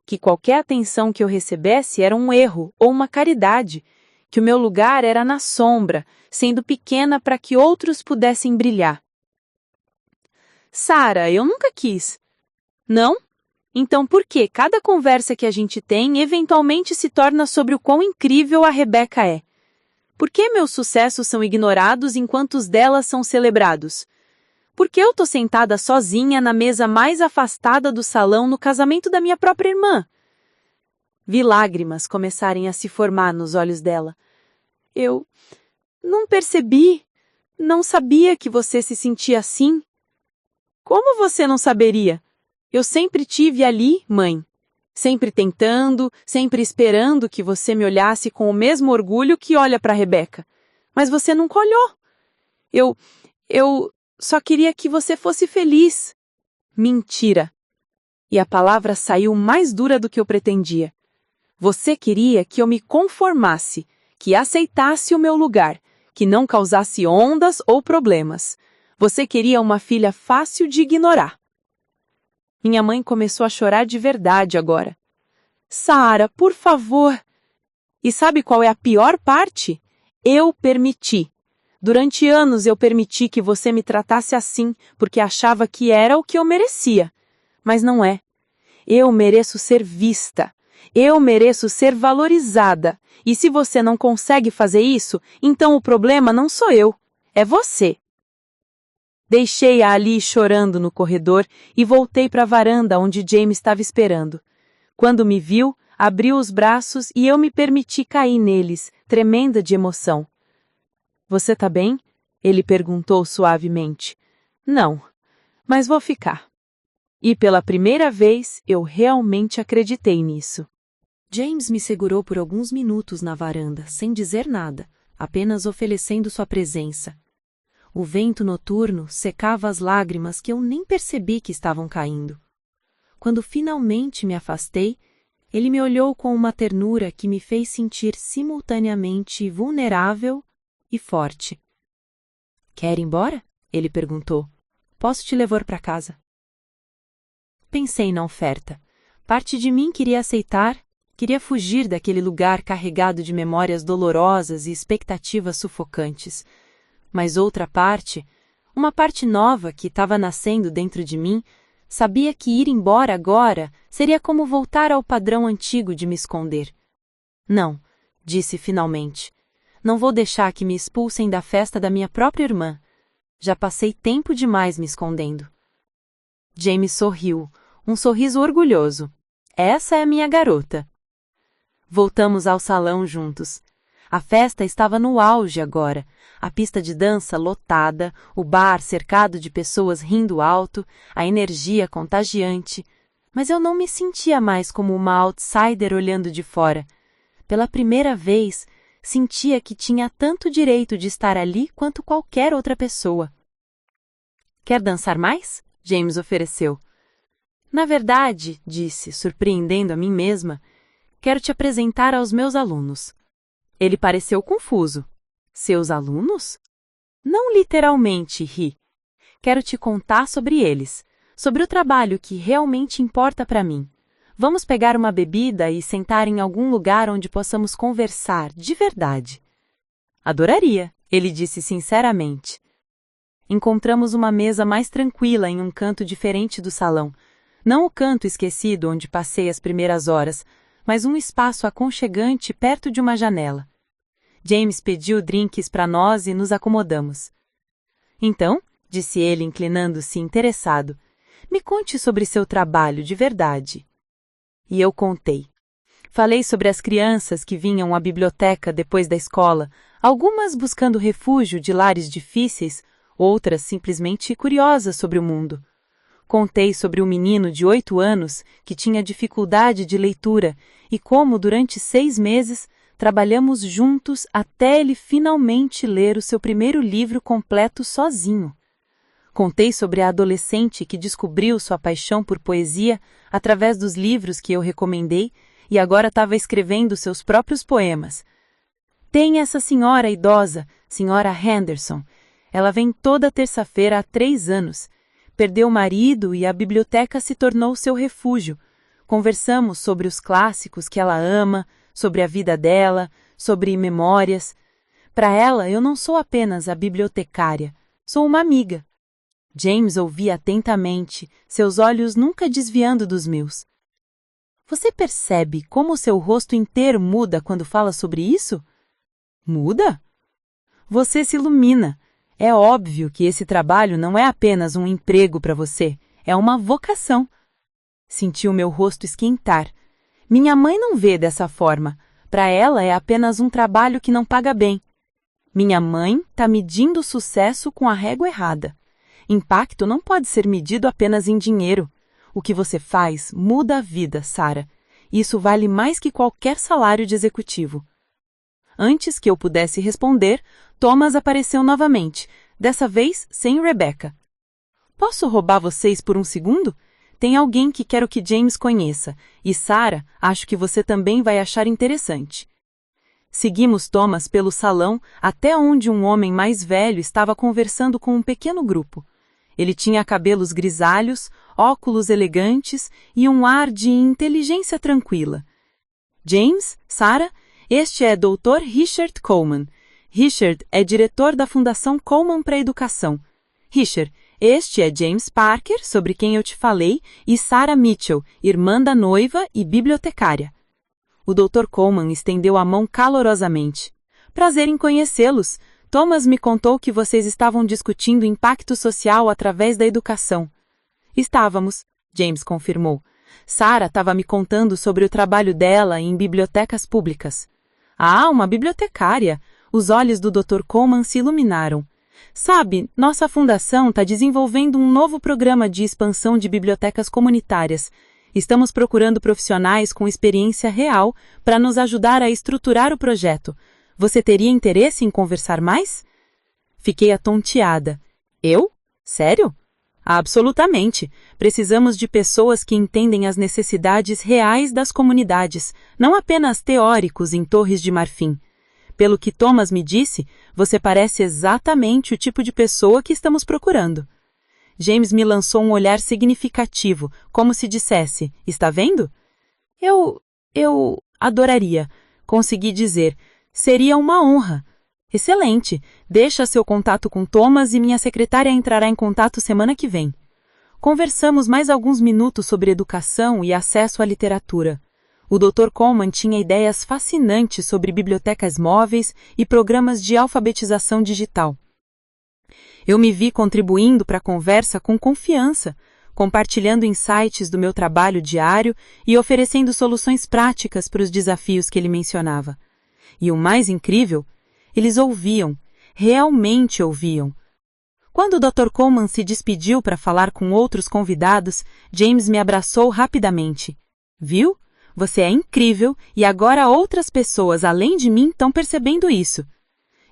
que qualquer atenção que eu recebesse era um erro ou uma caridade, que o meu lugar era na sombra, sendo pequena para que outros pudessem brilhar. Sarah, eu nunca quis. Não? Então por que cada conversa que a gente tem eventualmente se torna sobre o quão incrível a Rebecca é? Por que meus sucessos são ignorados enquanto os delas são celebrados? Por que eu tô sentada sozinha na mesa mais afastada do salão no casamento da minha própria irmã? Vi lágrimas começarem a se formar nos olhos dela. Eu não percebi, não sabia que você se sentia assim. Como você não saberia? Eu sempre tive ali, mãe. Sempre tentando, sempre esperando que você me olhasse com o mesmo orgulho que olha para Rebecca. Mas você nunca olhou. Eu só queria que você fosse feliz. Mentira. E a palavra saiu mais dura do que eu pretendia. Você queria que eu me conformasse, que aceitasse o meu lugar, que não causasse ondas ou problemas. Você queria uma filha fácil de ignorar. Minha mãe começou a chorar de verdade agora. Sarah, por favor. E sabe qual é a pior parte? Eu permiti. Durante anos eu permiti que você me tratasse assim porque achava que era o que eu merecia. Mas não é. Eu mereço ser vista. Eu mereço ser valorizada. E se você não consegue fazer isso, então o problema não sou eu. É você. Deixei-a ali chorando no corredor e voltei para a varanda onde James estava esperando. Quando me viu, abriu os braços e eu me permiti cair neles, tremenda de emoção. Você tá bem? Ele perguntou suavemente. Não, mas vou ficar. E pela primeira vez eu realmente acreditei nisso. James me segurou por alguns minutos na varanda, sem dizer nada, apenas oferecendo sua presença. O vento noturno secava as lágrimas que eu nem percebi que estavam caindo. Quando finalmente me afastei, ele me olhou com uma ternura que me fez sentir simultaneamente vulnerável e forte. Quer ir embora? Ele perguntou. Posso te levar para casa? Pensei na oferta. Parte de mim queria aceitar, queria fugir daquele lugar carregado de memórias dolorosas e expectativas sufocantes. Mas outra parte, uma parte nova que estava nascendo dentro de mim, sabia que ir embora agora seria como voltar ao padrão antigo de me esconder. Não, disse finalmente. Não vou deixar que me expulsem da festa da minha própria irmã. Já passei tempo demais me escondendo. James sorriu, um sorriso orgulhoso. Essa é a minha garota. Voltamos ao salão juntos. A festa estava no auge agora. A pista de dança lotada, o bar cercado de pessoas rindo alto, a energia contagiante. Mas eu não me sentia mais como uma outsider olhando de fora. Pela primeira vez, sentia que tinha tanto direito de estar ali quanto qualquer outra pessoa. Quer dançar mais? James ofereceu. Na verdade, disse, surpreendendo a mim mesma, quero te apresentar aos meus alunos. Ele pareceu confuso. Seus alunos? Não literalmente, ri. Quero te contar sobre eles, sobre o trabalho que realmente importa para mim. Vamos pegar uma bebida e sentar em algum lugar onde possamos conversar, de verdade. Adoraria, ele disse sinceramente. Encontramos uma mesa mais tranquila em um canto diferente do salão. Não o canto esquecido onde passei as primeiras horas, mas um espaço aconchegante perto de uma janela. James pediu drinks para nós e nos acomodamos. Então, disse ele inclinando-se interessado, me conte sobre seu trabalho de verdade. E eu contei. Falei sobre as crianças que vinham à biblioteca depois da escola, algumas buscando refúgio de lares difíceis, outras simplesmente curiosas sobre o mundo. Contei sobre um menino de 8 anos que tinha dificuldade de leitura e como, durante 6 meses, trabalhamos juntos até ele finalmente ler o seu primeiro livro completo sozinho. Contei sobre a adolescente que descobriu sua paixão por poesia através dos livros que eu recomendei e agora estava escrevendo seus próprios poemas. Tem essa senhora idosa, senhora Henderson. Ela vem toda terça-feira há 3 anos. Perdeu o marido e a biblioteca se tornou seu refúgio. Conversamos sobre os clássicos que ela ama, sobre a vida dela, sobre memórias. Para ela, eu não sou apenas a bibliotecária, sou uma amiga. James ouvia atentamente, seus olhos nunca desviando dos meus. Você percebe como seu rosto inteiro muda quando fala sobre isso? Muda? Você se ilumina. É óbvio que esse trabalho não é apenas um emprego para você, é uma vocação. Senti o meu rosto esquentar. Minha mãe não vê dessa forma. Para ela é apenas um trabalho que não paga bem. Minha mãe está medindo o sucesso com a régua errada. Impacto não pode ser medido apenas em dinheiro. O que você faz muda a vida, Sarah. Isso vale mais que qualquer salário de executivo. Antes que eu pudesse responder, Thomas apareceu novamente, dessa vez sem Rebecca. Posso roubar vocês por um segundo? Tem alguém que quero que James conheça, e Sarah, acho que você também vai achar interessante. Seguimos Thomas pelo salão até onde um homem mais velho estava conversando com um pequeno grupo. Ele tinha cabelos grisalhos, óculos elegantes e um ar de inteligência tranquila. James, Sarah, este é Dr. Richard Coleman. Richard é diretor da Fundação Coleman para a Educação. Richard, este é James Parker, sobre quem eu te falei, e Sarah Mitchell, irmã da noiva e bibliotecária. O Dr. Coleman estendeu a mão calorosamente. Prazer em conhecê-los. Thomas me contou que vocês estavam discutindo impacto social através da educação. Estávamos, James confirmou. Sarah estava me contando sobre o trabalho dela em bibliotecas públicas. Ah, uma bibliotecária! Os olhos do Dr. Coleman se iluminaram. Sabe, nossa fundação está desenvolvendo um novo programa de expansão de bibliotecas comunitárias. Estamos procurando profissionais com experiência real para nos ajudar a estruturar o projeto. Você teria interesse em conversar mais? Fiquei atonteada. Eu? Sério? Absolutamente. Precisamos de pessoas que entendem as necessidades reais das comunidades, não apenas teóricos em Torres de Marfim. Pelo que Thomas me disse, você parece exatamente o tipo de pessoa que estamos procurando. James me lançou um olhar significativo, como se dissesse, está vendo? Eu adoraria, consegui dizer. Seria uma honra. Excelente. Deixa seu contato com Thomas e minha secretária entrará em contato semana que vem. Conversamos mais alguns minutos sobre educação e acesso à literatura. O Dr. Coleman tinha ideias fascinantes sobre bibliotecas móveis e programas de alfabetização digital. Eu me vi contribuindo para a conversa com confiança, compartilhando insights do meu trabalho diário e oferecendo soluções práticas para os desafios que ele mencionava. E o mais incrível, eles ouviam, realmente ouviam. Quando o Dr. Coleman se despediu para falar com outros convidados, James me abraçou rapidamente. Viu? Você é incrível e agora outras pessoas além de mim estão percebendo isso.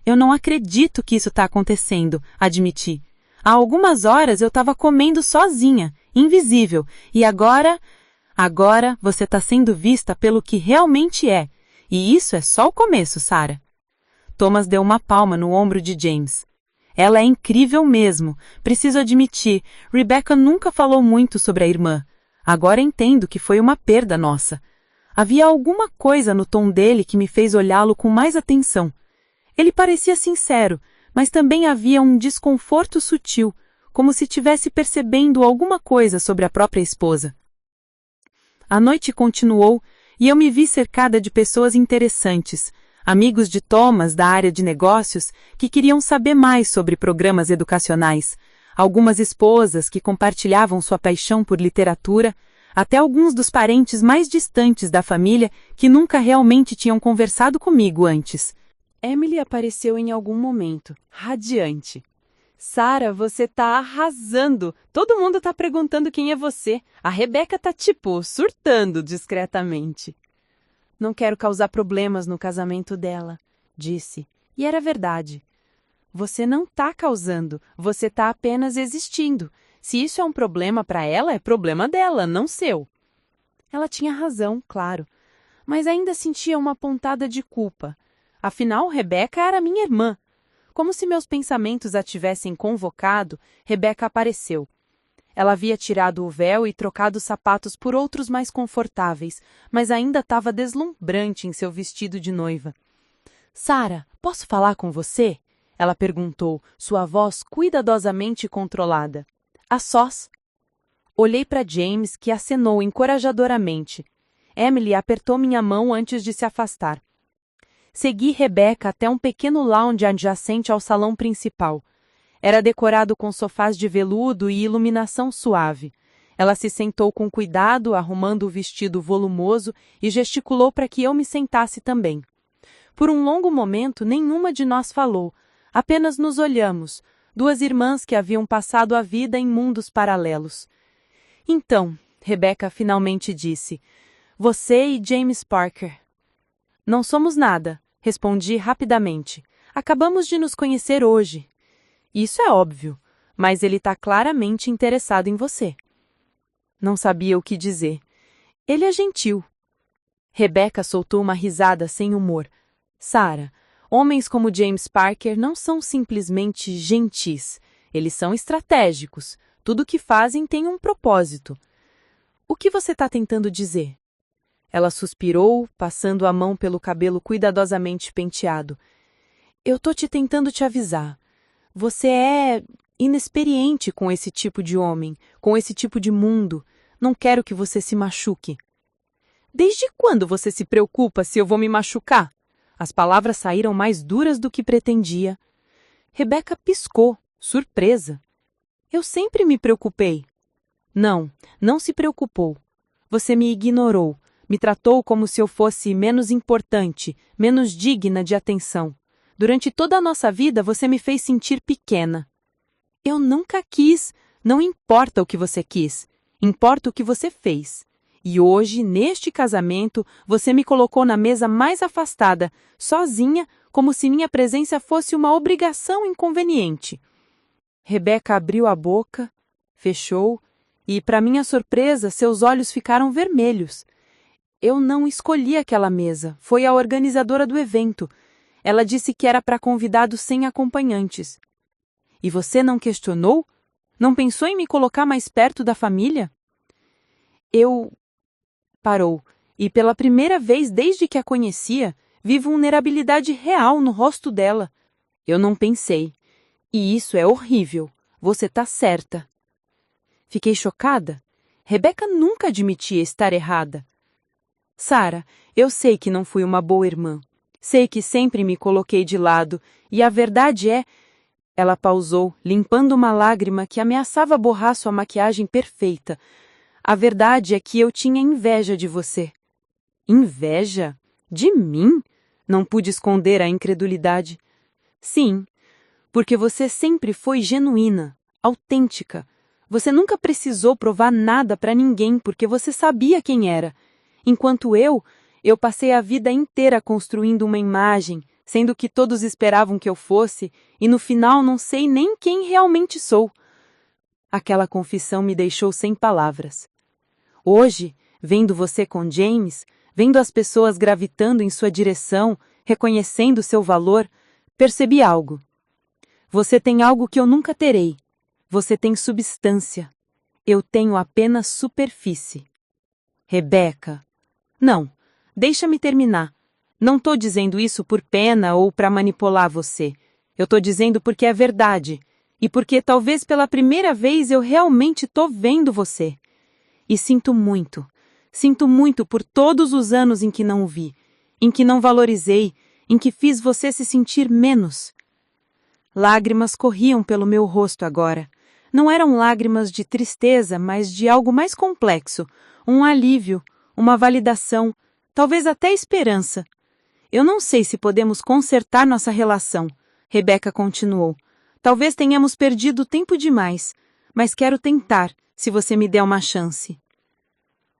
Eu não acredito que isso está acontecendo, admiti. Há algumas horas eu estava comendo sozinha, invisível, e agora você está sendo vista pelo que realmente é. E isso é só o começo, Sarah. Thomas deu uma palma no ombro de James. Ela é incrível mesmo. Preciso admitir, Rebecca nunca falou muito sobre a irmã. Agora entendo que foi uma perda nossa. Havia alguma coisa no tom dele que me fez olhá-lo com mais atenção. Ele parecia sincero, mas também havia um desconforto sutil, como se estivesse percebendo alguma coisa sobre a própria esposa. A noite continuou e eu me vi cercada de pessoas interessantes, amigos de Thomas da área de negócios que queriam saber mais sobre programas educacionais, algumas esposas que compartilhavam sua paixão por literatura, até alguns dos parentes mais distantes da família que nunca realmente tinham conversado comigo antes. Emily apareceu em algum momento, radiante. Sarah, você tá arrasando! Todo mundo tá perguntando quem é você. A Rebecca tá surtando discretamente. Não quero causar problemas no casamento dela, disse. E era verdade. Você não tá causando, você tá apenas existindo. Se isso é um problema para ela, é problema dela, não seu. Ela tinha razão, claro, mas ainda sentia uma pontada de culpa. Afinal, Rebecca era minha irmã. Como se meus pensamentos a tivessem convocado, Rebecca apareceu. Ela havia tirado o véu e trocado os sapatos por outros mais confortáveis, mas ainda estava deslumbrante em seu vestido de noiva. Sarah, posso falar com você? Ela perguntou, sua voz cuidadosamente controlada. A sós. Olhei para James, que acenou encorajadoramente. Emily apertou minha mão antes de se afastar. Segui Rebecca até um pequeno lounge adjacente ao salão principal. Era decorado com sofás de veludo e iluminação suave. Ela se sentou com cuidado, arrumando o vestido volumoso e gesticulou para que eu me sentasse também. Por um longo momento, nenhuma de nós falou. Apenas nos olhamos, duas irmãs que haviam passado a vida em mundos paralelos. Então, Rebecca finalmente disse, você e James Parker. Não somos nada, respondi rapidamente. Acabamos de nos conhecer hoje. Isso é óbvio, mas ele está claramente interessado em você. Não sabia o que dizer. Ele é gentil. Rebecca soltou uma risada sem humor. Sarah, homens como James Parker não são simplesmente gentis. Eles são estratégicos. Tudo o que fazem tem um propósito. O que você está tentando dizer? Ela suspirou, passando a mão pelo cabelo cuidadosamente penteado. Eu tô tentando te avisar. Você é inexperiente com esse tipo de homem, com esse tipo de mundo. Não quero que você se machuque. Desde quando você se preocupa se eu vou me machucar? As palavras saíram mais duras do que pretendia. Rebeca piscou, surpresa. Eu sempre me preocupei. Não, não se preocupou. Você me ignorou, me tratou como se eu fosse menos importante, menos digna de atenção. Durante toda a nossa vida você me fez sentir pequena. Eu nunca quis, não importa o que você quis, importa o que você fez. E hoje, neste casamento, você me colocou na mesa mais afastada, sozinha, como se minha presença fosse uma obrigação inconveniente. Rebeca abriu a boca, fechou, e, para minha surpresa, seus olhos ficaram vermelhos. Eu não escolhi aquela mesa, foi a organizadora do evento. Ela disse que era para convidados sem acompanhantes. E você não questionou? Não pensou em me colocar mais perto da família? Parou, e pela primeira vez desde que a conhecia, vi vulnerabilidade real no rosto dela. Eu não pensei. E isso é horrível. Você tá certa. Fiquei chocada. Rebeca nunca admitia estar errada. Sara, eu sei que não fui uma boa irmã. Sei que sempre me coloquei de lado, e a verdade é... Ela pausou, limpando uma lágrima que ameaçava borrar sua maquiagem perfeita. A verdade é que eu tinha inveja de você. Inveja? De mim? Não pude esconder a incredulidade. Sim, porque você sempre foi genuína, autêntica. Você nunca precisou provar nada para ninguém porque você sabia quem era. Enquanto eu passei a vida inteira construindo uma imagem, sendo que todos esperavam que eu fosse, e no final não sei nem quem realmente sou. Aquela confissão me deixou sem palavras. Hoje, vendo você com James, vendo as pessoas gravitando em sua direção, reconhecendo seu valor, percebi algo. Você tem algo que eu nunca terei. Você tem substância. Eu tenho apenas superfície. Rebeca. Não, deixa-me terminar. Não tô dizendo isso por pena ou para manipular você. Eu tô dizendo porque é verdade. E porque talvez pela primeira vez eu realmente tô vendo você. E sinto muito por todos os anos em que não o vi, em que não valorizei, em que fiz você se sentir menos. Lágrimas corriam pelo meu rosto agora. Não eram lágrimas de tristeza, mas de algo mais complexo, um alívio, uma validação, talvez até esperança. Eu não sei se podemos consertar nossa relação, Rebeca continuou. Talvez tenhamos perdido tempo demais, mas quero tentar, se você me der uma chance.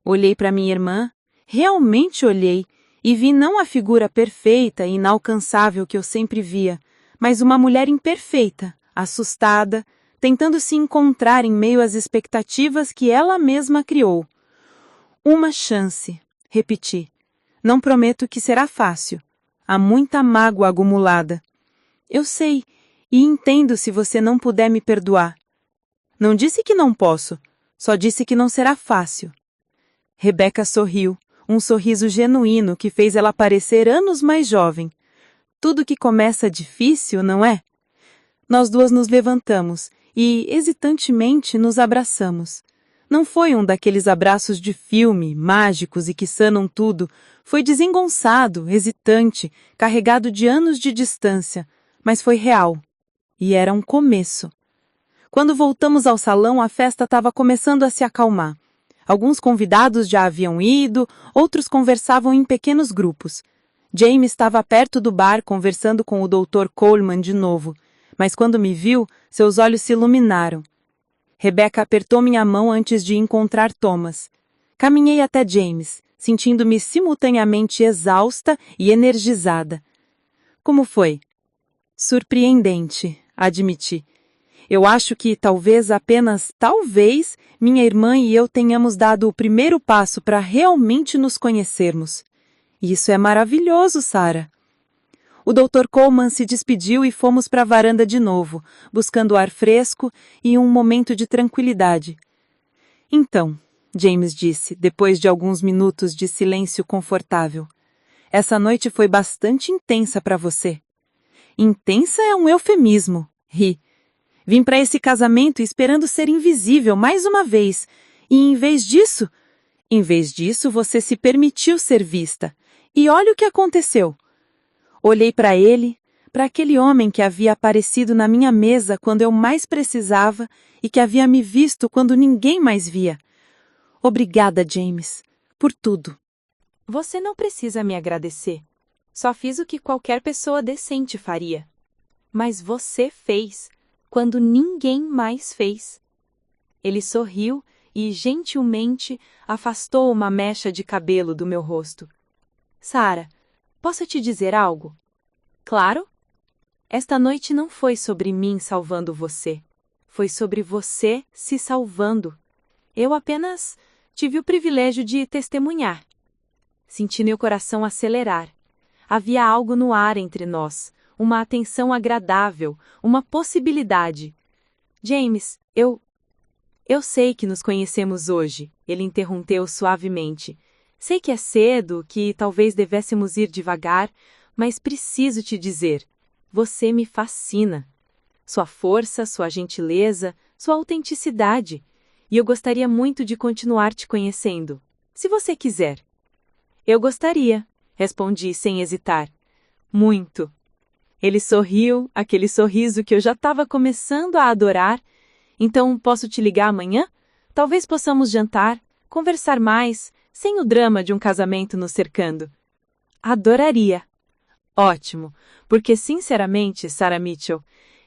Olhei para minha irmã, realmente olhei, e vi não a figura perfeita e inalcançável que eu sempre via, mas uma mulher imperfeita, assustada, tentando se encontrar em meio às expectativas que ela mesma criou. Uma chance, repeti. Não prometo que será fácil. Há muita mágoa acumulada. Eu sei, e entendo se você não puder me perdoar. Não disse que não posso, só disse que não será fácil. Rebeca sorriu, um sorriso genuíno que fez ela parecer anos mais jovem. Tudo que começa difícil, não é? Nós duas nos levantamos e, hesitantemente, nos abraçamos. Não foi um daqueles abraços de filme, mágicos e que sanam tudo. Foi desengonçado, hesitante, carregado de anos de distância, mas foi real. E era um começo. Quando voltamos ao salão, a festa estava começando a se acalmar. Alguns convidados já haviam ido, outros conversavam em pequenos grupos. James estava perto do bar conversando com o Dr. Coleman de novo, mas quando me viu, seus olhos se iluminaram. Rebeca apertou minha mão antes de encontrar Thomas. Caminhei até James, sentindo-me simultaneamente exausta e energizada. Como foi? Surpreendente, admiti. Eu acho que talvez, apenas talvez, minha irmã e eu tenhamos dado o primeiro passo para realmente nos conhecermos. Isso é maravilhoso, Sara. O Dr. Coleman se despediu e fomos para a varanda de novo, buscando ar fresco e um momento de tranquilidade. Então, James disse, depois de alguns minutos de silêncio confortável, essa noite foi bastante intensa para você. Intensa é um eufemismo, ri. Vim para esse casamento esperando ser invisível mais uma vez, e em vez disso, você se permitiu ser vista. E olha o que aconteceu. Olhei para ele, para aquele homem que havia aparecido na minha mesa quando eu mais precisava e que havia me visto quando ninguém mais via. Obrigada, James, por tudo. Você não precisa me agradecer. Só fiz o que qualquer pessoa decente faria. Mas você fez, quando ninguém mais fez. Ele sorriu e, gentilmente, afastou uma mecha de cabelo do meu rosto. Sara, posso te dizer algo? Claro. Esta noite não foi sobre mim salvando você. Foi sobre você se salvando. Eu apenas tive o privilégio de testemunhar. Senti meu coração acelerar. Havia algo no ar entre nós, uma atenção agradável, uma possibilidade. James, eu sei que nos conhecemos hoje, ele interrompeu suavemente. Sei que é cedo, que talvez devêssemos ir devagar, mas preciso te dizer, você me fascina. Sua força, sua gentileza, sua autenticidade. E eu gostaria muito de continuar te conhecendo, se você quiser. Eu gostaria, respondi sem hesitar. Muito. Ele sorriu, aquele sorriso que eu já estava começando a adorar. Então, posso te ligar amanhã? Talvez possamos jantar, conversar mais, sem o drama de um casamento nos cercando. Adoraria. Ótimo, porque sinceramente, Sarah Mitchell,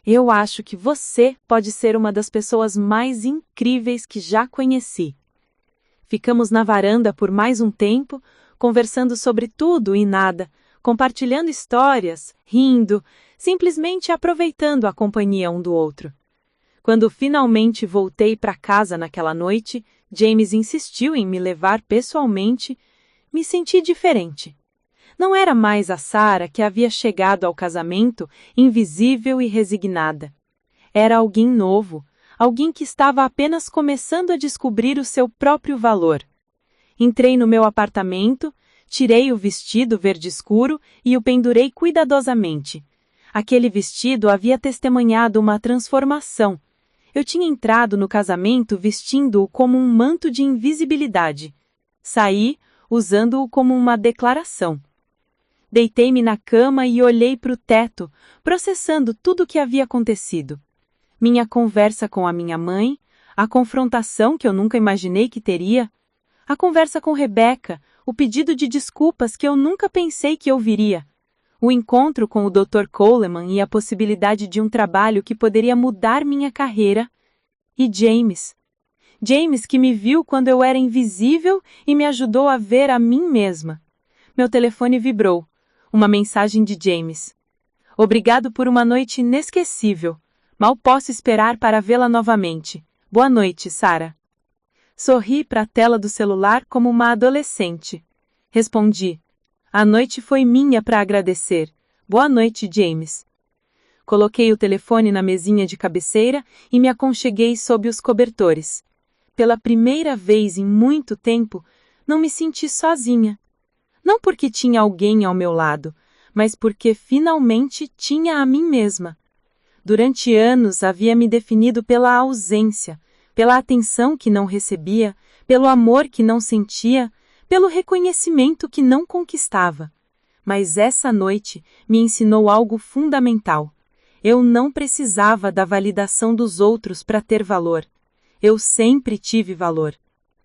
eu acho que você pode ser uma das pessoas mais incríveis que já conheci. Ficamos na varanda por mais um tempo, conversando sobre tudo e nada, compartilhando histórias, rindo, simplesmente aproveitando a companhia um do outro. Quando finalmente voltei para casa naquela noite, James insistiu em me levar pessoalmente. Me senti diferente. Não era mais a Sarah que havia chegado ao casamento invisível e resignada. Era alguém novo, alguém que estava apenas começando a descobrir o seu próprio valor. Entrei no meu apartamento, tirei o vestido verde escuro e o pendurei cuidadosamente. Aquele vestido havia testemunhado uma transformação. Eu tinha entrado no casamento vestindo-o como um manto de invisibilidade. Saí, usando-o como uma declaração. Deitei-me na cama e olhei para o teto, processando tudo o que havia acontecido. Minha conversa com a minha mãe, a confrontação que eu nunca imaginei que teria, a conversa com Rebecca, o pedido de desculpas que eu nunca pensei que ouviria, o encontro com o Dr. Coleman e a possibilidade de um trabalho que poderia mudar minha carreira, e James. James que me viu quando eu era invisível e me ajudou a ver a mim mesma. Meu telefone vibrou. Uma mensagem de James. Obrigado por uma noite inesquecível. Mal posso esperar para vê-la novamente. Boa noite, Sarah. Sorri para a tela do celular como uma adolescente. Respondi. A noite foi minha para agradecer. Boa noite, James. Coloquei o telefone na mesinha de cabeceira e me aconcheguei sob os cobertores. Pela primeira vez em muito tempo, não me senti sozinha. Não porque tinha alguém ao meu lado, mas porque finalmente tinha a mim mesma. Durante anos havia me definido pela ausência, pela atenção que não recebia, pelo amor que não sentia, pelo reconhecimento que não conquistava. Mas essa noite me ensinou algo fundamental. Eu não precisava da validação dos outros para ter valor. Eu sempre tive valor.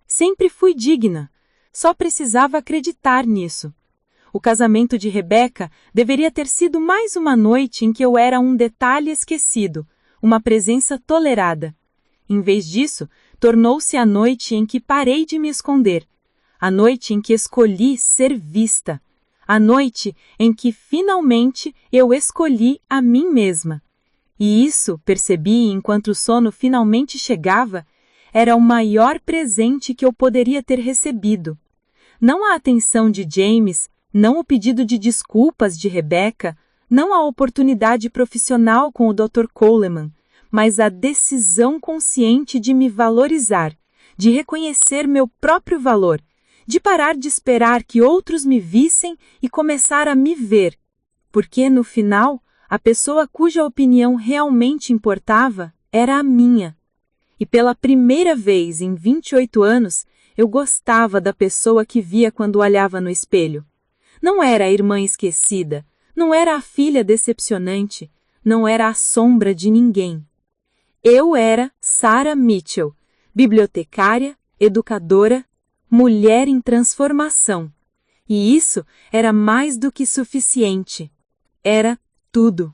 Sempre fui digna. Só precisava acreditar nisso. O casamento de Rebecca deveria ter sido mais uma noite em que eu era um detalhe esquecido, uma presença tolerada. Em vez disso, tornou-se a noite em que parei de me esconder, a noite em que escolhi ser vista, a noite em que finalmente eu escolhi a mim mesma. E isso, percebi enquanto o sono finalmente chegava, era o maior presente que eu poderia ter recebido. Não a atenção de James, não o pedido de desculpas de Rebecca, não a oportunidade profissional com o Dr. Coleman, mas a decisão consciente de me valorizar, de reconhecer meu próprio valor, de parar de esperar que outros me vissem e começar a me ver. Porque, no final, A pessoa cuja opinião realmente importava era a minha. E pela primeira vez em 28 anos, eu gostava da pessoa que via quando olhava no espelho. Não era a irmã esquecida, não era a filha decepcionante, não era a sombra de ninguém. Eu era Sarah Mitchell, bibliotecária, educadora, mulher em transformação. E isso era mais do que suficiente. Era tudo.